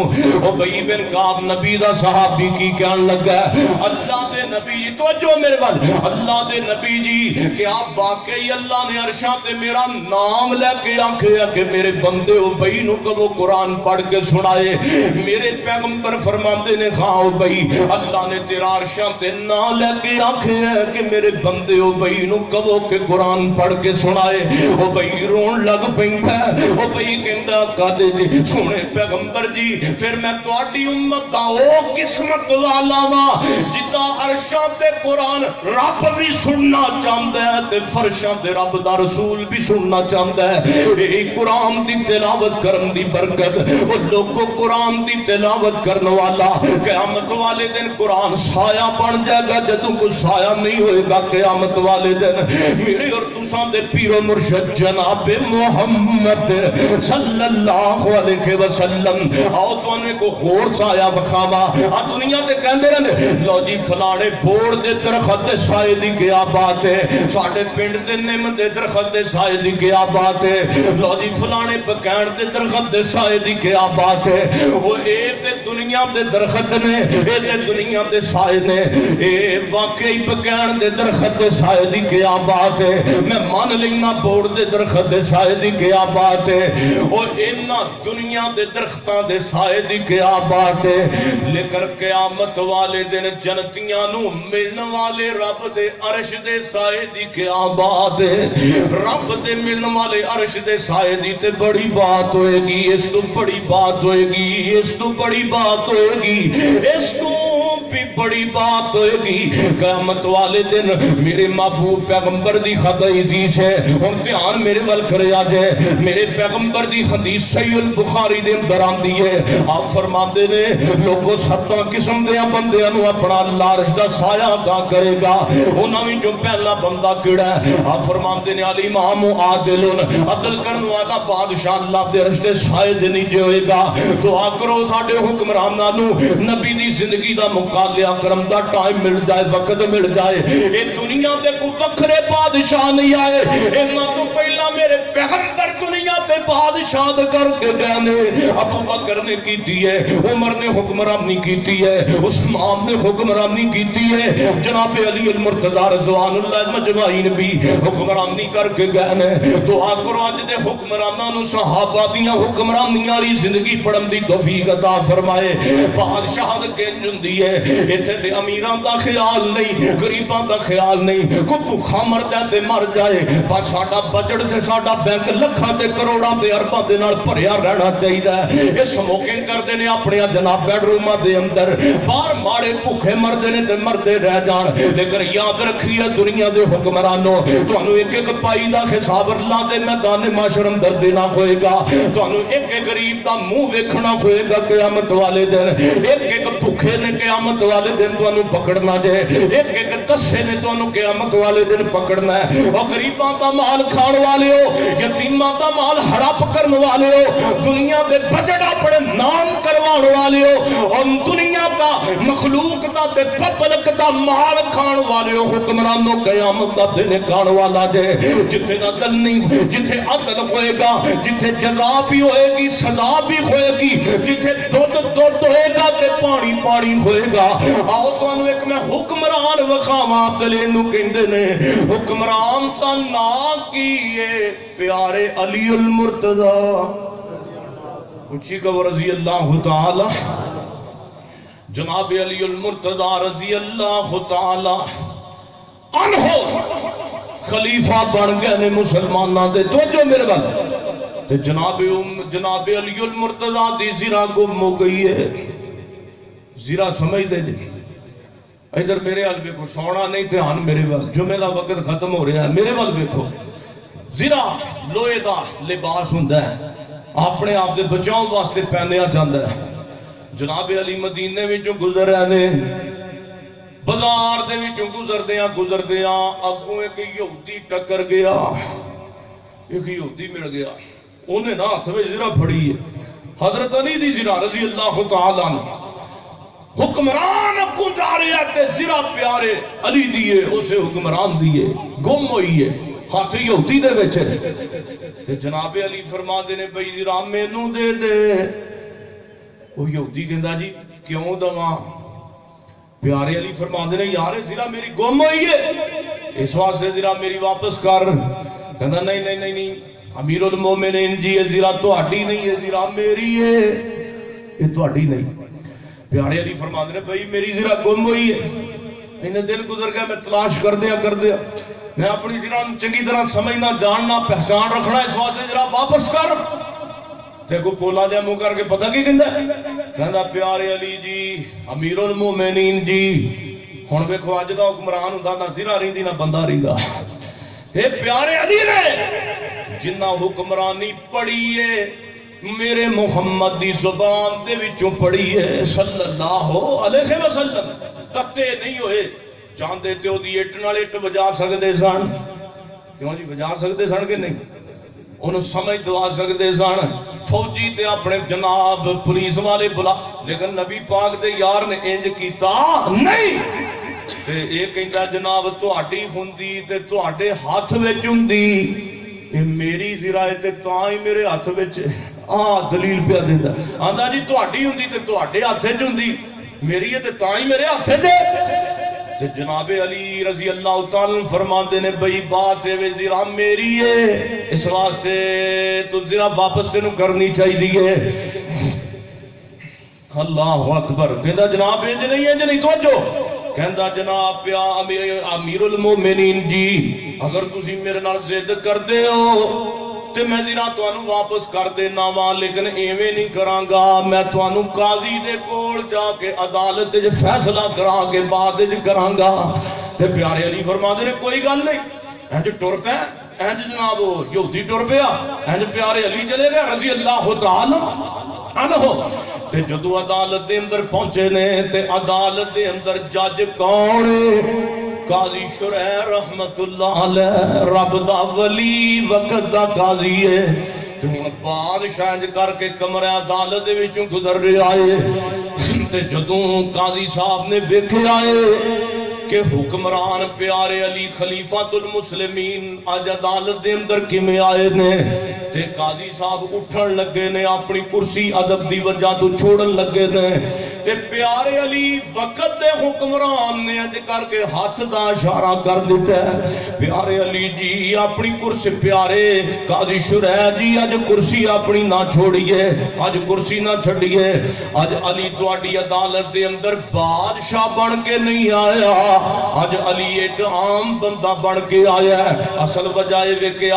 ابی بن کعب نبی دا صحابی کی کہن لگا اللہ دے نبی جی توجہ میرے بال اللہ دے نبی جی کہ آپ واقعی اللہ نے عرشاں تے میرا نام لے کے آنکھے کہ میرے بندے ابی نو کہو قرآن پڑھ کے سنائے میرے پیغمبر فرماندے نے خواہ ابی اللہ نے تیرا عرشاں تے نام لے کے آنکھے کہ میرے بندے ابی نو کہو کہ قرآن پڑھ کے سنائے ابی رون لگ پیندا ابی کہندا کدے جی سونے پیغمبر جی پھر میں تہاڈی امت دا او قسمت والا وا جدا عرشاں تے قرآن رب بھی سننا چاہندا ہے تے فرشاں تے رب دا رسول بھی سننا چاہندا ہے اے قرآن دی تلاوت کرن دی برکت او لوگوں قرآن دی تلاوت کرن والا قیامت والے دن قرآن سایہ بن جائے گا جدوں کوئی سایہ نہیں ہوئے گا قیامت والے دن میرے اور تساں دے پیر و مرشد جناب محمد صلی اللہ علیہ وسلم آؤ تو انہیں کو خور سایہ بخاوا آ دنیا تے کہندے رہنے لو جی فلانے بوڑ دے درخت دے سائے دی کیا بات ہے ساڑھے پنڈ دے نم دے درخت دے سائے دی کیا بات ہے لو جی فلانے بکین دے درخت دے سائے دی کیا بات ہے وہ اے تے دنیا دے درخت نے اے تے دنیا دے سائے نے اے واقعی بکین دے درخت دے سائے دی کیا بات ہے میں مان لینا بوڑ دے درخت دے سائے دی کیا بات ہے اور اینا دنیا دے درختاں دے سائے دی کیا بات ہے لیکن قیامت والے دن جنتیاں نو ملن والے رب دے عرش دے سائے دی کیا بات ہے رب دے ملن والے عرش دے سائے دی تے بڑی بات ہوئے گی اس تو بڑی بات ہوئے گی اس تو بڑی بات ہوئے گی اس تو بھی بڑی بات ہوئے گی قیامت والے دن میرے محبوب پیغمبر دی حدیث ہے ہن دھیان میرے ول کرے آ جائے میرے پیغمبر دی حدیث صحیح البخاری دے اندر آندی ہے آپ فرماندے نے لوگوں ستاں قسم دے بندیاں نو اپنا اللہ عرش دا سایہ عطا کرے گا انہاں وچوں پہلا بندہ کیڑا ہے آپ فرماندے نے الامام عادل عدل کرن والا بادشاہ اللہ دے عرش دے سائے دے نیچے ہوئے گا دعا کرو ساڈے حکمراناں نو نبی دی زندگی دا مقابلہ کرم دا ٹائم مل جائے وقت مل جائے اے دنیا تے کوئی وکھرے بادشاہ نہیں آئے انہاں تو پہلا میرے پیغمبر دنیا تے بادشاہ کر کے گئے نے ابو بکر نے کیتی ہے عمر نے حکمرانی کیتی ہے عثمان نے حکمرانی کیتی ہے جناب علی المرتضی رضوان اللہ مجمعین بھی حکمرانی کر کے گئے نے دعا کرو اج دے حکمراناں نو صحابہ دیاں حکمرانی والی زندگی پڑھن دی توفیق عطا فرمائے بادشاہ کنج ہوندی ہے ایتھے تے امیراں دا خیال نہیں غریباں دا خیال نہیں کوئی بھوکا مر جائے تے مر جائے پر ساڈا بجٹ تے ساڈا بینک لکھاں تے کروڑاں تے ارباں دے نال بھریا رہنا چاہیے اے سموکنگ کردے نے اپنے جناب بیڈ روماں دے اندر باہر ماڑے بھوکے مردے نے تے مردے رہ جان لیکن یاد رکھیے دنیا دے حکمرانوں تانوں ایک ایک پائی دا حساب اللہ دے میدان معاشر اندر دینا ہوئے گا تانوں ایک ایک غریب دا منہ ویکھنا ہوئے گا قیامت والے دن ایک ایک بھوکے نے قیامت والے دن تانوں پکڑنا جے ایک ایک کسے نے تانوں قیامت والے دن پکڑنا ہے اور غریباں دا مال کھان والے ہو یتیماں دا مال ہڑپ کرن والے ہو دنیا دے بجٹ اپنے نام کروان والے ہو اور دنیا دا مخلوق دا تے پبلک دا مال کھان والے ہو حکمرانوں قیامت دا دن کھان والا جے جتھے عدل نہیں جتھے عدل ہوئے گا جتھے جزا بھی ہوئے گی سزا بھی ہوئے گی جتھے دودھ دودھ ہوئے گا تے پانی پانی ہوئے گا آؤ تو انہوں ایک میں حکمران وخاواں تلے نو کہندے نے حکمران تا نا کیے پیارے علی المرتضی اونچی کو رضی اللہ تعالی جناب علی المرتضی رضی اللہ تعالی عنہ خلیفہ بن گئے نے مسلمانوں دے. توجہ میرے بل تے جناب علی المرتضی دی زرا گم ہو گئی ہے. زرا سمجھ دے جی ادھر میرے حال دیکھو, سونا نہیں دھیان میرے وال, جمعے دا وقت ختم ہو رہا ہے, میرے وال دیکھو. زرا لوہے دا لباس ہوندا ہے, اپنے آپ دے بچاؤ واسطے پہنیا جاندا ہے. جناب علی مدینے وچوں گزر رہے نے, بازار دے وچوں گزردیاں اگوں ایک یہودی ٹکر گیا. ایک یہودی مل گیا, انہیں نا ہاتھ وچ زرا پھڑی ہے. حضرت علی دی زرا رضی اللہ تعالی عنہ, حکمران اگوں جا رہا تے زرا پیارے علی دیے, اسے حکمران دیے, گم ہوئی ہے, ہاتھ یہودی دے وچ. تے جناب علی فرما دے نے بھئی زرا مینوں دے دے. وہ یہودی کہندا جی کیوں دواں؟ پیارے علی فرما دے نے یار زرا میری گم ہوئی ہے, اس واسطے زرا میری واپس کر. کہندا نہیں امیر المومنین جی یہ زرا تہاڈی نہیں ہے, زرا میری ہے, یہ تہاڈی نہیں. پیارے علی فرما دے نے بھئی میری زرا گم ہوئی ہے, انہیں دل گزر گیا, میں تلاش کر دیا میں اپنی زرا چنگی طرح سمجھنا جاننا پہچان رکھنا, اس واسطے زرا واپس کر. تے کو پولا جا منہ کر کے پتہ کی کہندا ہے؟ کہندا پیارے علی جی امیر المومنین جی ہن ویکھو اج دا حکمران ہوندا نہ زرا رہندی نہ بندہ رہندا. اے پیارے علی نے جنہ حکمرانی پڑھی ہے میرے محمد دی زبان دے وچوں پڑھی ہے صلی اللہ علیہ وسلم. تتے نہیں ہوئے چاندے تے او دی اٹ نال اٹ وجا سکدے سن. کیوں جی وجا سکدے سن کہ نہیں؟ انہوں سمجھ دعا سکتے سن. فوجی تے اپنے جناب پولیس والے بلا, لیکن نبی پاک دے یار نے انج کیتا نہیں. تے ایک کہندا جناب تہاڈی ہوندی تے تہاڈے ہاتھ وچ ہوندی, اے میری زرا تے تاں ہی میرے ہاتھ وچ. دلیل پیا دیندا, آندا جی تہاڈی ہوندی تے تہاڈے ہاتھ وچ ہوندی, میری ہے تے تاں ہی میرے ہاتھ وچ. تے جناب علی رضی اللہ تعالی فرماندے نے بھئی بات ہے زرا میری ہے, اس واسطے تو زرا واپس تینوں کرنی چاہیے. اللہ اکبر. کہندا جناب انج نہیں توجہ. کہندا جناب پیا امیر المومنین جی اگر تسی میرے نال ضد کردے ہو تے میں زرا تانوں واپس کر دینا وا, لیکن ایویں نہیں کراں گا. میں تانوں قاضی دے کول جا کے عدالت وچ فیصلہ کراں کے بعد وچ کراں گا. تے پیارے علی فرماندے نے کوئی گل نہیں, انج ٹر پے, انج جناب یہودی ٹر پیا, انج پیارے علی چلے گئے رضی اللہ تعالی عنہ. تے جدو عدالت دے اندر پہنچے نے تے عدالت دے اندر جج کون ہے؟ قاضی شرح رحمت اللہ علیہ, رب دا ولی وقت دا قاضی ہے. تے ہن بادشاہ انج کر کے کمرہ عدالت دے وچوں گزر رہا ہے. تے جدوں قاضی صاحب نے ویکھیا ہے کہ حکمران پیارے علی خلیفۃ المسلمین اج عدالت دے اندر کیویں آئے نے, تے قاضی صاحب اٹھن لگے نے, اپنی کرسی ادب دی وجہ تو چھوڑن لگے نے. تے پیارے علی وقت دے حکمران نے اج کر کے ہاتھ دا اشارہ کر دیتا ہے, پیارے علی جی اپنی کرسی, پیارے قاضی شرح جی اج کرسی اپنی نہ چھوڑیے, اج کرسی نہ چھڑیے. اج علی تواڈی عدالت دے اندر بادشاہ بن کے نہیں آیا, اج علی ایک عام بندہ بن کے آیا ہے. اصل وجہ یہ کہ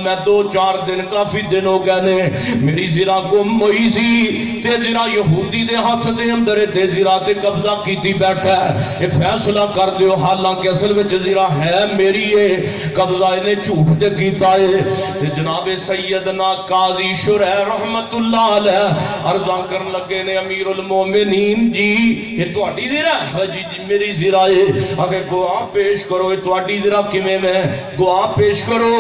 میں 2-4 دن کافی دن ہو گئے نے میری زرا گم ہوئی سی, تے زرا یہودی دے ہاتھ دے اندر تے زرا تے قبضہ کیتی بیٹھا ہے. یہ فیصلہ کر دیو, حالانکہ اصل وچ زرا ہے میری ہے, قبضہ انہیں جھوٹ تے کیتا ہے. تے جناب سیدنا قاضی شرح رحمت اللہ علیہ عرضاں کرن لگے نے امیر المومنین جی یہ تہاڈی زرا ہے؟ جی میری زرا ہے. اگر گواہ پیش کرو, یہ تہاڈی زرا کیویں میں گواہ پیش کرو.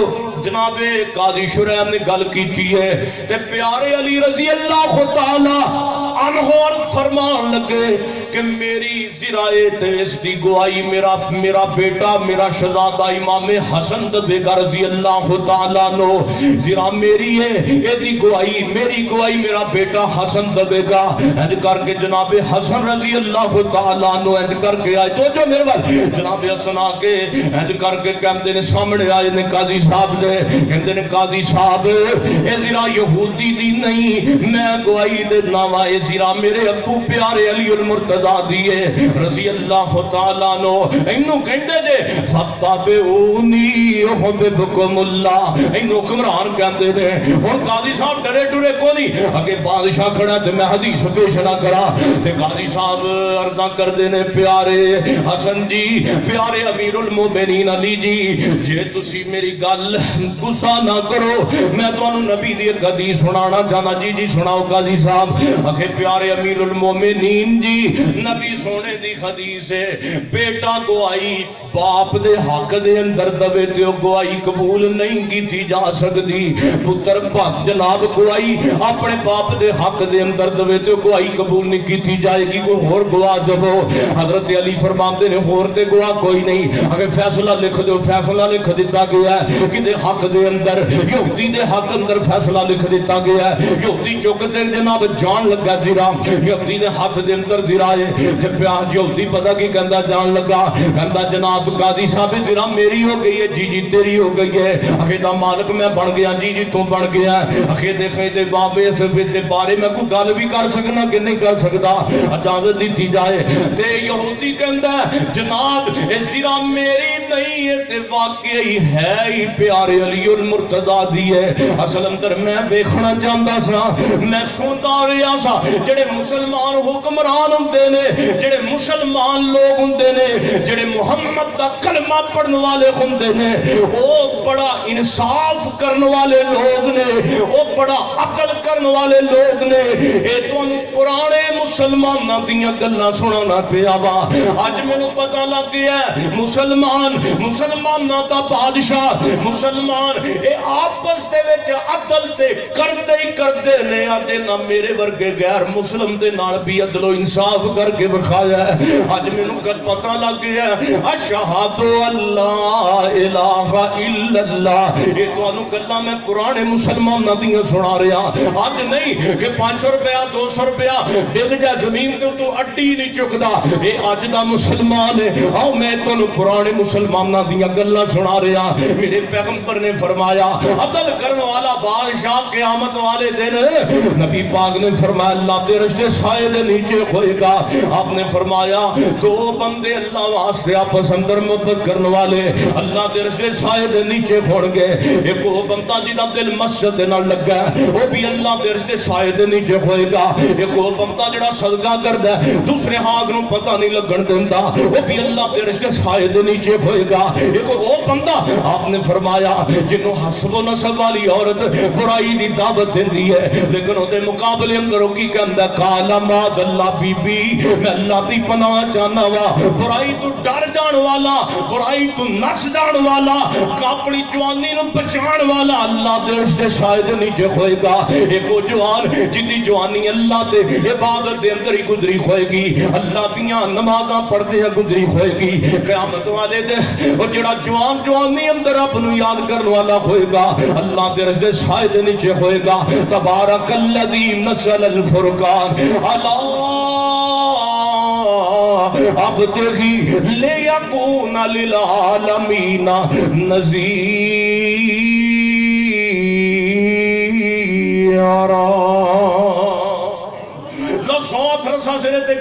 جناب قاضی شرح نے گل کیتی ہے تے پیارے علی رضی اللہ تعالی عنہ فرمان لگے کہ میری زرائے تے اس دی گواہی میرا بیٹا میرا شہزادہ امام حسن بیگا رضی اللہ تعالیٰ عنہ زرا میری ہے, اے دی گواہی میری گواہی میرا بیٹا حسن بیگا. انج کر کے جناب حسن رضی اللہ تعالیٰ عنہ انج کر کے آئے, تو جو میرے بات جناب حسن آ کے انج کر کے کہندے نے سامنے آئے نے قاضی صاحب دے, کہندے نے قاضی صاحب اے زرا یہودی دی نہیں, میں گواہی دے ناوا اے زرا میرے ابو پیارے علی المرتضی المرتضی رضی اللہ تعالیٰ نو انہوں کہندے دے فتابعونی احببکم اللہ، انہوں حکمران کہندے دے۔ اور قاضی صاحب ڈرے ڈرے کو نہیں، اگے بادشاہ کھڑا تے میں حدیث پیش نہ کرا تے قاضی صاحب عرضاں کر دینے پیارے حسن جی، پیارے امیر المومنین علی جی، جے تسی میری گل غصہ نہ کرو میں تو انہوں نبی دی ایک حدیث سنانا چاہنا۔ جی جی سناؤ قاضی صاحب۔ اکھے پیارے امیر المومنین جی، نبی سونے دی حدیث ہے بیٹا گوائی باپ دے حق دے اندر دوے تے گوائی قبول نہیں کی تھی جا سکتی، پتر باپ جناب گوائی اپنے باپ دے حق دے اندر دوے تے گوائی قبول نہیں کی تھی جائے گی، کوئی اور گواہ دو۔ حضرت علی فرماتے نے اور تے گواہ کوئی نہیں، اگر فیصلہ لکھ دو، فیصلہ لکھ دیتا گیا ہے کہ دے حق دے اندر یہودی دے حق اندر فیصلہ لکھ دیتا گیا ہے، یہودی چوکتے جناب جان لگا زرا، یہودی دے ہاتھ دے اندر زرائے تے پیاہ یہودی پتہ کی کہندا جان لگا، کہندا جناب قاضی صاحب زرا میری ہو گئی ہے، جی جی تیری ہو گئی ہے، اخی دا مالک میں بن گیا، جی جی تو بن گیا، اخی دیکھیں تے بابے سے بارے میں کوئی گل بھی کر سکنا کہ نہیں کر سکتا، اجازت دی جائے تے یہودی کہندا جناب اے زرا میری نہیں ہے تے واقعی ہے ہی پیارے علی المرتضی دی ہے، اصل اندر میں ویکھنا چاہندا سا، میں سندا رہیا سا جڑے مسلمان حکمران ہوندے نے، جڑے مسلمان لوگ ہوندے نے، جڑے محمد دا کلمہ پڑھن والے ہوندے نے، او بڑا انصاف کرن والے لوگ نے، او بڑا عدل کرن والے لوگ نے، اے تانوں پرانے مسلماناں دیاں گلاں سنانا پیا وا۔ اج مینوں پتہ لگ گیا مسلماناں دا بادشاہ مسلمان اے آپس دے وچ عدل تے کردے ہی کردے نے، اج نہ میرے ورگے غیر مسلم دے نال بھی عدل و انصاف کر کے بخایا ہے۔ اج مینوں پتہ لگ گیا اشہد اللہ الہ الا اللہ، اے تانوں گلاں میں پرانے مسلماناں دیاں سنا رہا، اج نہیں کہ 500 روپیہ 200 روپیہ ڈگ جا زمین تے تو اڈی نہیں چکدا، اے اج دا مسلمان ہے۔ آؤ میں تانوں پرانے مسلماناں دیاں گلاں سنا رہا، میرے پیغمبر نے فرمایا عدل کرنے والا بادشاہ قیامت والے دن نبی پاک نے فرمایا اللہ تیرے رشتے سائے دے نیچے ہوئے گا۔ آپ نے فرمایا دو بندے اللہ واسطے آپس اندر محبت کرنے والے اللہ تیرے رشتے سائے دے نیچے کھوڑ گئے، ایک وہ بندہ جدا دل مسجد نہ لگا وہ بھی اللہ تیرے رشتے سائے دے نیچے ہوئے گا، ایک وہ بندہ جڑا صدقہ کردا ہے دوسرے ہاتھ نو پتہ نہیں لگن دیندا وہ بھی اللہ تیرے رشتے سائے دے نیچے ہوئے گا، ایک وہ بندہ آپ نے فرمایا جنہوں حسب و نسب والی عورت برائی دی دعوت دیندی ہے لیکن دے مقابلے اندر کی کہندا کالا ماذ اللہ بی بی میں اللہ دی پناہ چاہنا وا، برائی تو ڈر جان والا، برائی تو نس جان والا، اپنی جوانی نو بچان والا اللہ دے رشتے سائے دے نیچے ہوئے گا، ایک وہ جوان جنی جوانی اللہ دے عبادت دے اندر ہی گزری ہوئے گی، اللہ دیاں نمازاں پڑھتے ہیں گزری ہوئے گی، قیامت والے دے اور جڑا جوان جوانی اندر اپنو یاد کرنے والا ہوئے گا اللہ دے رشتے سائے دے نیچے ہوئے گا۔ تبارک الذی نزل الفرقان علی عبدہ لیکون للعالمین نذیرا۔ سوت رسا سرے تے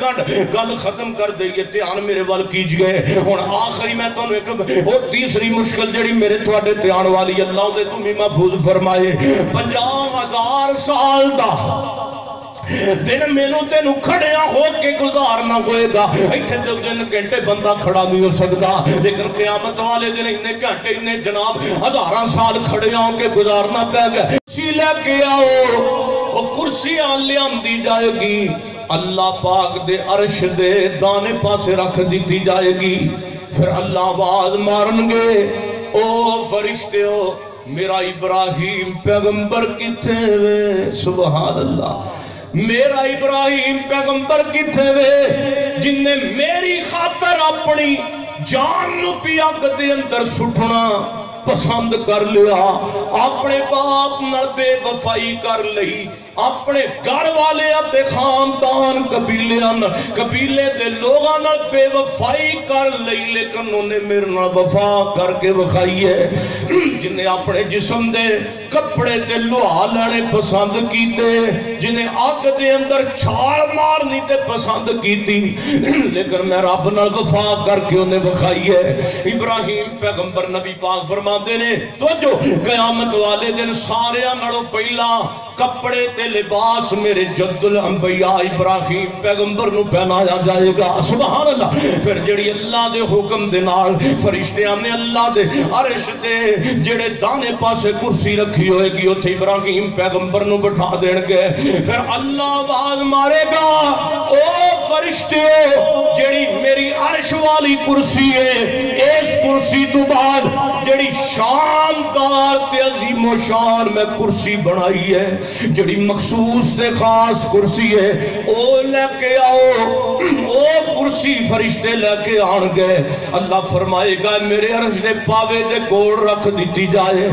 گل ختم کر دئیے تیان میرے وال کیجئے اور آخری میں تو ایک اور تیسری مشکل جڑی میرے توڑے تیان والی اللہ دے تمہیں محفوظ فرمائے 50,000 سال دا دن مینوں تینوں کھڑیاں ہو کے گزارنا ہوئے گا، ایتھے دو دن گھنٹے بندہ کھڑا نہیں ہو سکتا لیکن قیامت والے دن انہیں گھنٹے انہیں جناب 1000 سال کھڑیاں ہو کے گزارنا پہ گا۔ کرسی لے کے آؤ وہ کرسی آن لے دی جائے گی، اللہ پاک دے عرش دے دانے پاسے رکھ دیتی جائے گی، پھر اللہ آواز مارن گے او فرشتے ہو میرا ابراہیم پیغمبر کتھے وے، سبحان اللہ، میرا ابراہیم پیغمبر کتھے وے جن نے میری خاطر اپنی جان نو پیاگ دے اندر سٹھنا پسند کر لیا، اپنے باپ نال بے وفائی کر لئی، اپنے گھر والے تے خاندان قبیلے دے لوگاں نال بے وفائی کر لئی، لیکن انہوں نے میرے نال وفا کر کے وکھائی ہے۔ جنہیں اپنے جسم دے کپڑے تے لوہا لینے پسند کیتے، جنہیں آگ دے اندر چھال مارنی تے پسند کیتی، لیکن میں رب نال وفا کر کے انہیں وکھائی ہے۔ ابراہیم پیغمبر نبی پاک فرماتے نے تو جو قیامت والے دن سارے نالوں پہلا کپڑے تے لباس میرے جد الانبیاء ابراہیم پیغمبر نو پہنایا جائے گا، سبحان اللہ۔ پھر جڑی اللہ دے حکم دے نال فرشتیاں نے اللہ دے عرش دے جڑے دانے پاسے کرسی رکھی ہوئے گی اتھے ابراہیم پیغمبر نو بٹھا دین گے۔ پھر اللہ آواز مارے گا، او فرشتیو جڑی میری عرش والی کرسی ہے، اس کرسی تو بعد جڑی شاندار تے عظیم و شان میں کرسی بنائی ہے، جڑی مخصوص تے خاص کرسی ہے، او لے کے آؤ۔ او کرسی فرشتے لے کے آن گئے۔ اللہ فرمائے گا میرے عرش دے پاوے دے کوڑ رکھ دیتی جائے۔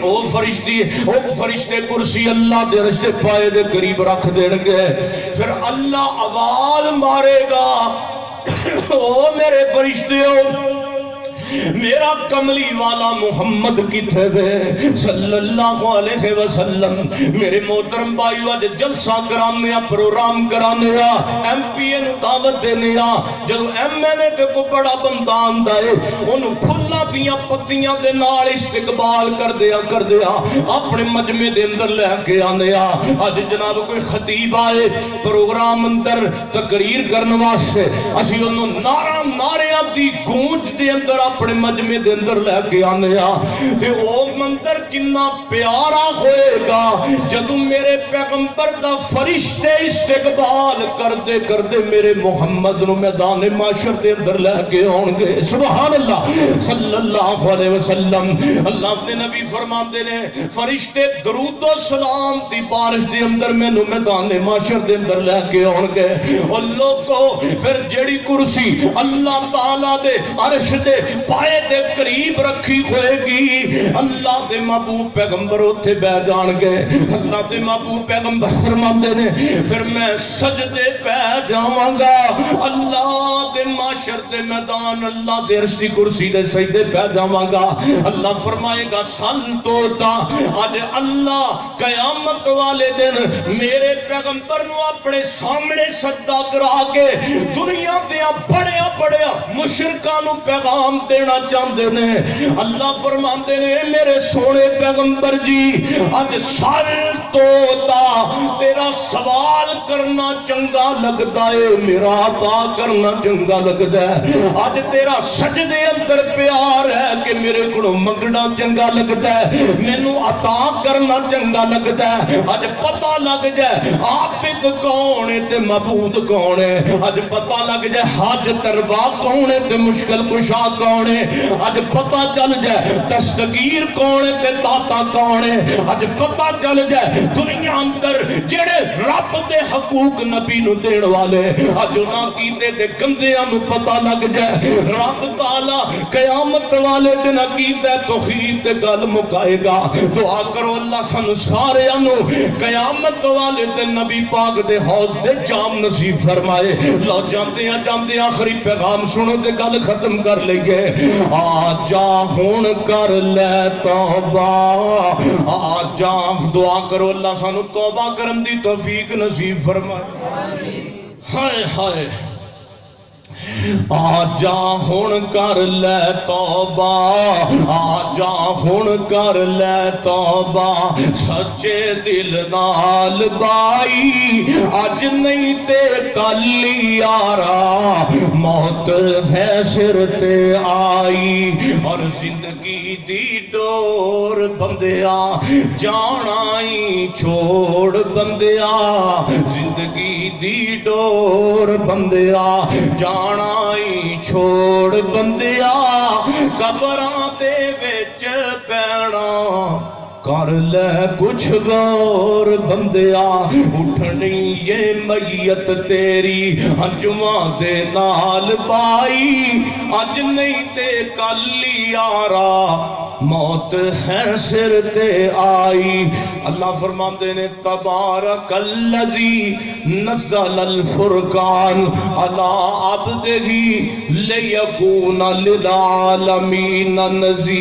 او فرشتے کرسی اللہ دے عرش دے پاوے دے قریب رکھ دین گے۔ پھر اللہ آواز مارے گا، او میرے فرشتیوں میرا کملی والا محمد کتھے گئے صلی اللہ علیہ وسلم۔ میرے محترم بھائیو آج جلسہ کرانے پروگرام کرانے ایم پی اے نو دعوت دینے جدو ایم این اے تے کو بڑا بندہ آندا ہے انہوں پھلا دیاں پتیاں دے نال استقبال کر دیا اپنے مجمع دے اندر لے کے آنے آج جناب کوئی خطیب آئے پروگرام اندر تقریر کرنے واسطے اسی انہوں نعرے دی گونج دے اندر اپنے مجمع دے اندر لے کے آنے تے او منظر کنا پیارا ہوئے گا جدو میرے پیغمبر دا فرشتے استقبال کردے میرے محمد نو میدان معاشر دے اندر لے کے آن گے، سبحان اللہ صلی اللہ علیہ وسلم۔ اللہ نے نبی فرماتے نے فرشتے درود و سلام دی بارش دے اندر میں نو میدان معاشر دے اندر لے کے آن گے۔ اور لوگوں پھر جڑی کرسی اللہ تعالیٰ دے عرش دے پائے دے قریب رکھی ہوئے گی اللہ دے محبوب پیغمبر اتھے بہ جان گے۔ اللہ دے محبوب پیغمبر فرماندے نے پھر میں سجدے پہ جاواں گا اللہ دے معاشر دے میدان اللہ دے عرش دی کرسی دے سجدے پہ جاواں گا۔ اللہ فرمائے گا سن توتا آج اللہ قیامت والے دن میرے پیغمبر نو اپنے سامنے سجدہ کرا کے دنیا دیا بڑے مشرکاں نو پیغام دینا چاہتے ہیں۔ اللہ فرماتے نے میرے سونے پیغمبر جی آج سال توتا تیرا سوال کرنا چنگا لگتا ہے، میرا عطا کرنا چنگا لگتا ہے۔ آج تیرا سجدے اندر پیار ہے کہ میرے کو منگنا چنگا لگتا ہے، مینوں عطا کرنا چنگا لگتا ہے۔ آج پتہ لگ جائے عابد کون ہے تے معبود کون ہے، آج پتہ لگ جائے حاجت روا کون ہے تے مشکل کشا کون ہے، آج پتہ چل جائے دستگیر کون ہے تے داتا کون ہے، آج پتہ چل جائے دنیا اندر جڑے رب دے حقوق نبی نو دین والے آج انہاں کیتے دے گندیاں نو پتہ لگ جائے۔ رب تعالیٰ قیامت والے دن عقیدہ توحید تے گل مکائے گا۔ دعا کرو اللہ سانو سارے انو قیامت والے دن نبی پاک دے حوض دے جام نصیب فرمائے۔ لو جانتے ہیں آخری پیغام سنو تے گل ختم کر لے گے۔ آجا ہون کر لے توبہ، آجا دعا کرو اللہ سانو توبہ کرن دی توفیق نصیب فرمائے۔ ہائے ہائے آجا ہون کر لے توبہ، آجا ہون کر لے توبہ، سچے دل نال بائی آج نہیں تے کل یارا، موت ہے سر تے آئی اور زندگی دی ڈور بندیا جانائی چھوڑ بندیا، زندگی دی ڈور بندیا جانائی چھوڑ بندیا، قبراں دے وچ پینا کر لے کچھ غور بندیا، اٹھنی یہ میت تیری انجماں دے نال بائی، اج نہیں تے کل یارا، موت ہے سر تے آئی اللہ فرماندے نے تبارک الذی نزل الفرقان علی عبدہ لیکون للعالمین نذیرا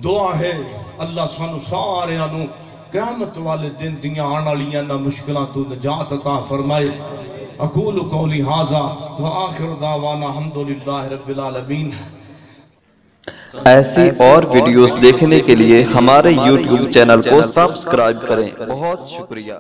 دعا ہے اللہ سانو سارے انو قیامت والے دن دیاں آن والیاں نہ مشکلات تو نجات عطا فرمائے اقول قولی ھذا وآخر دعوانا الحمدللہ رب العالمین ایسی اور ویڈیوز دیکھنے کے لیے ہمارے YouTube چینل کو سبسکرائب کریں۔ بہت شکریہ۔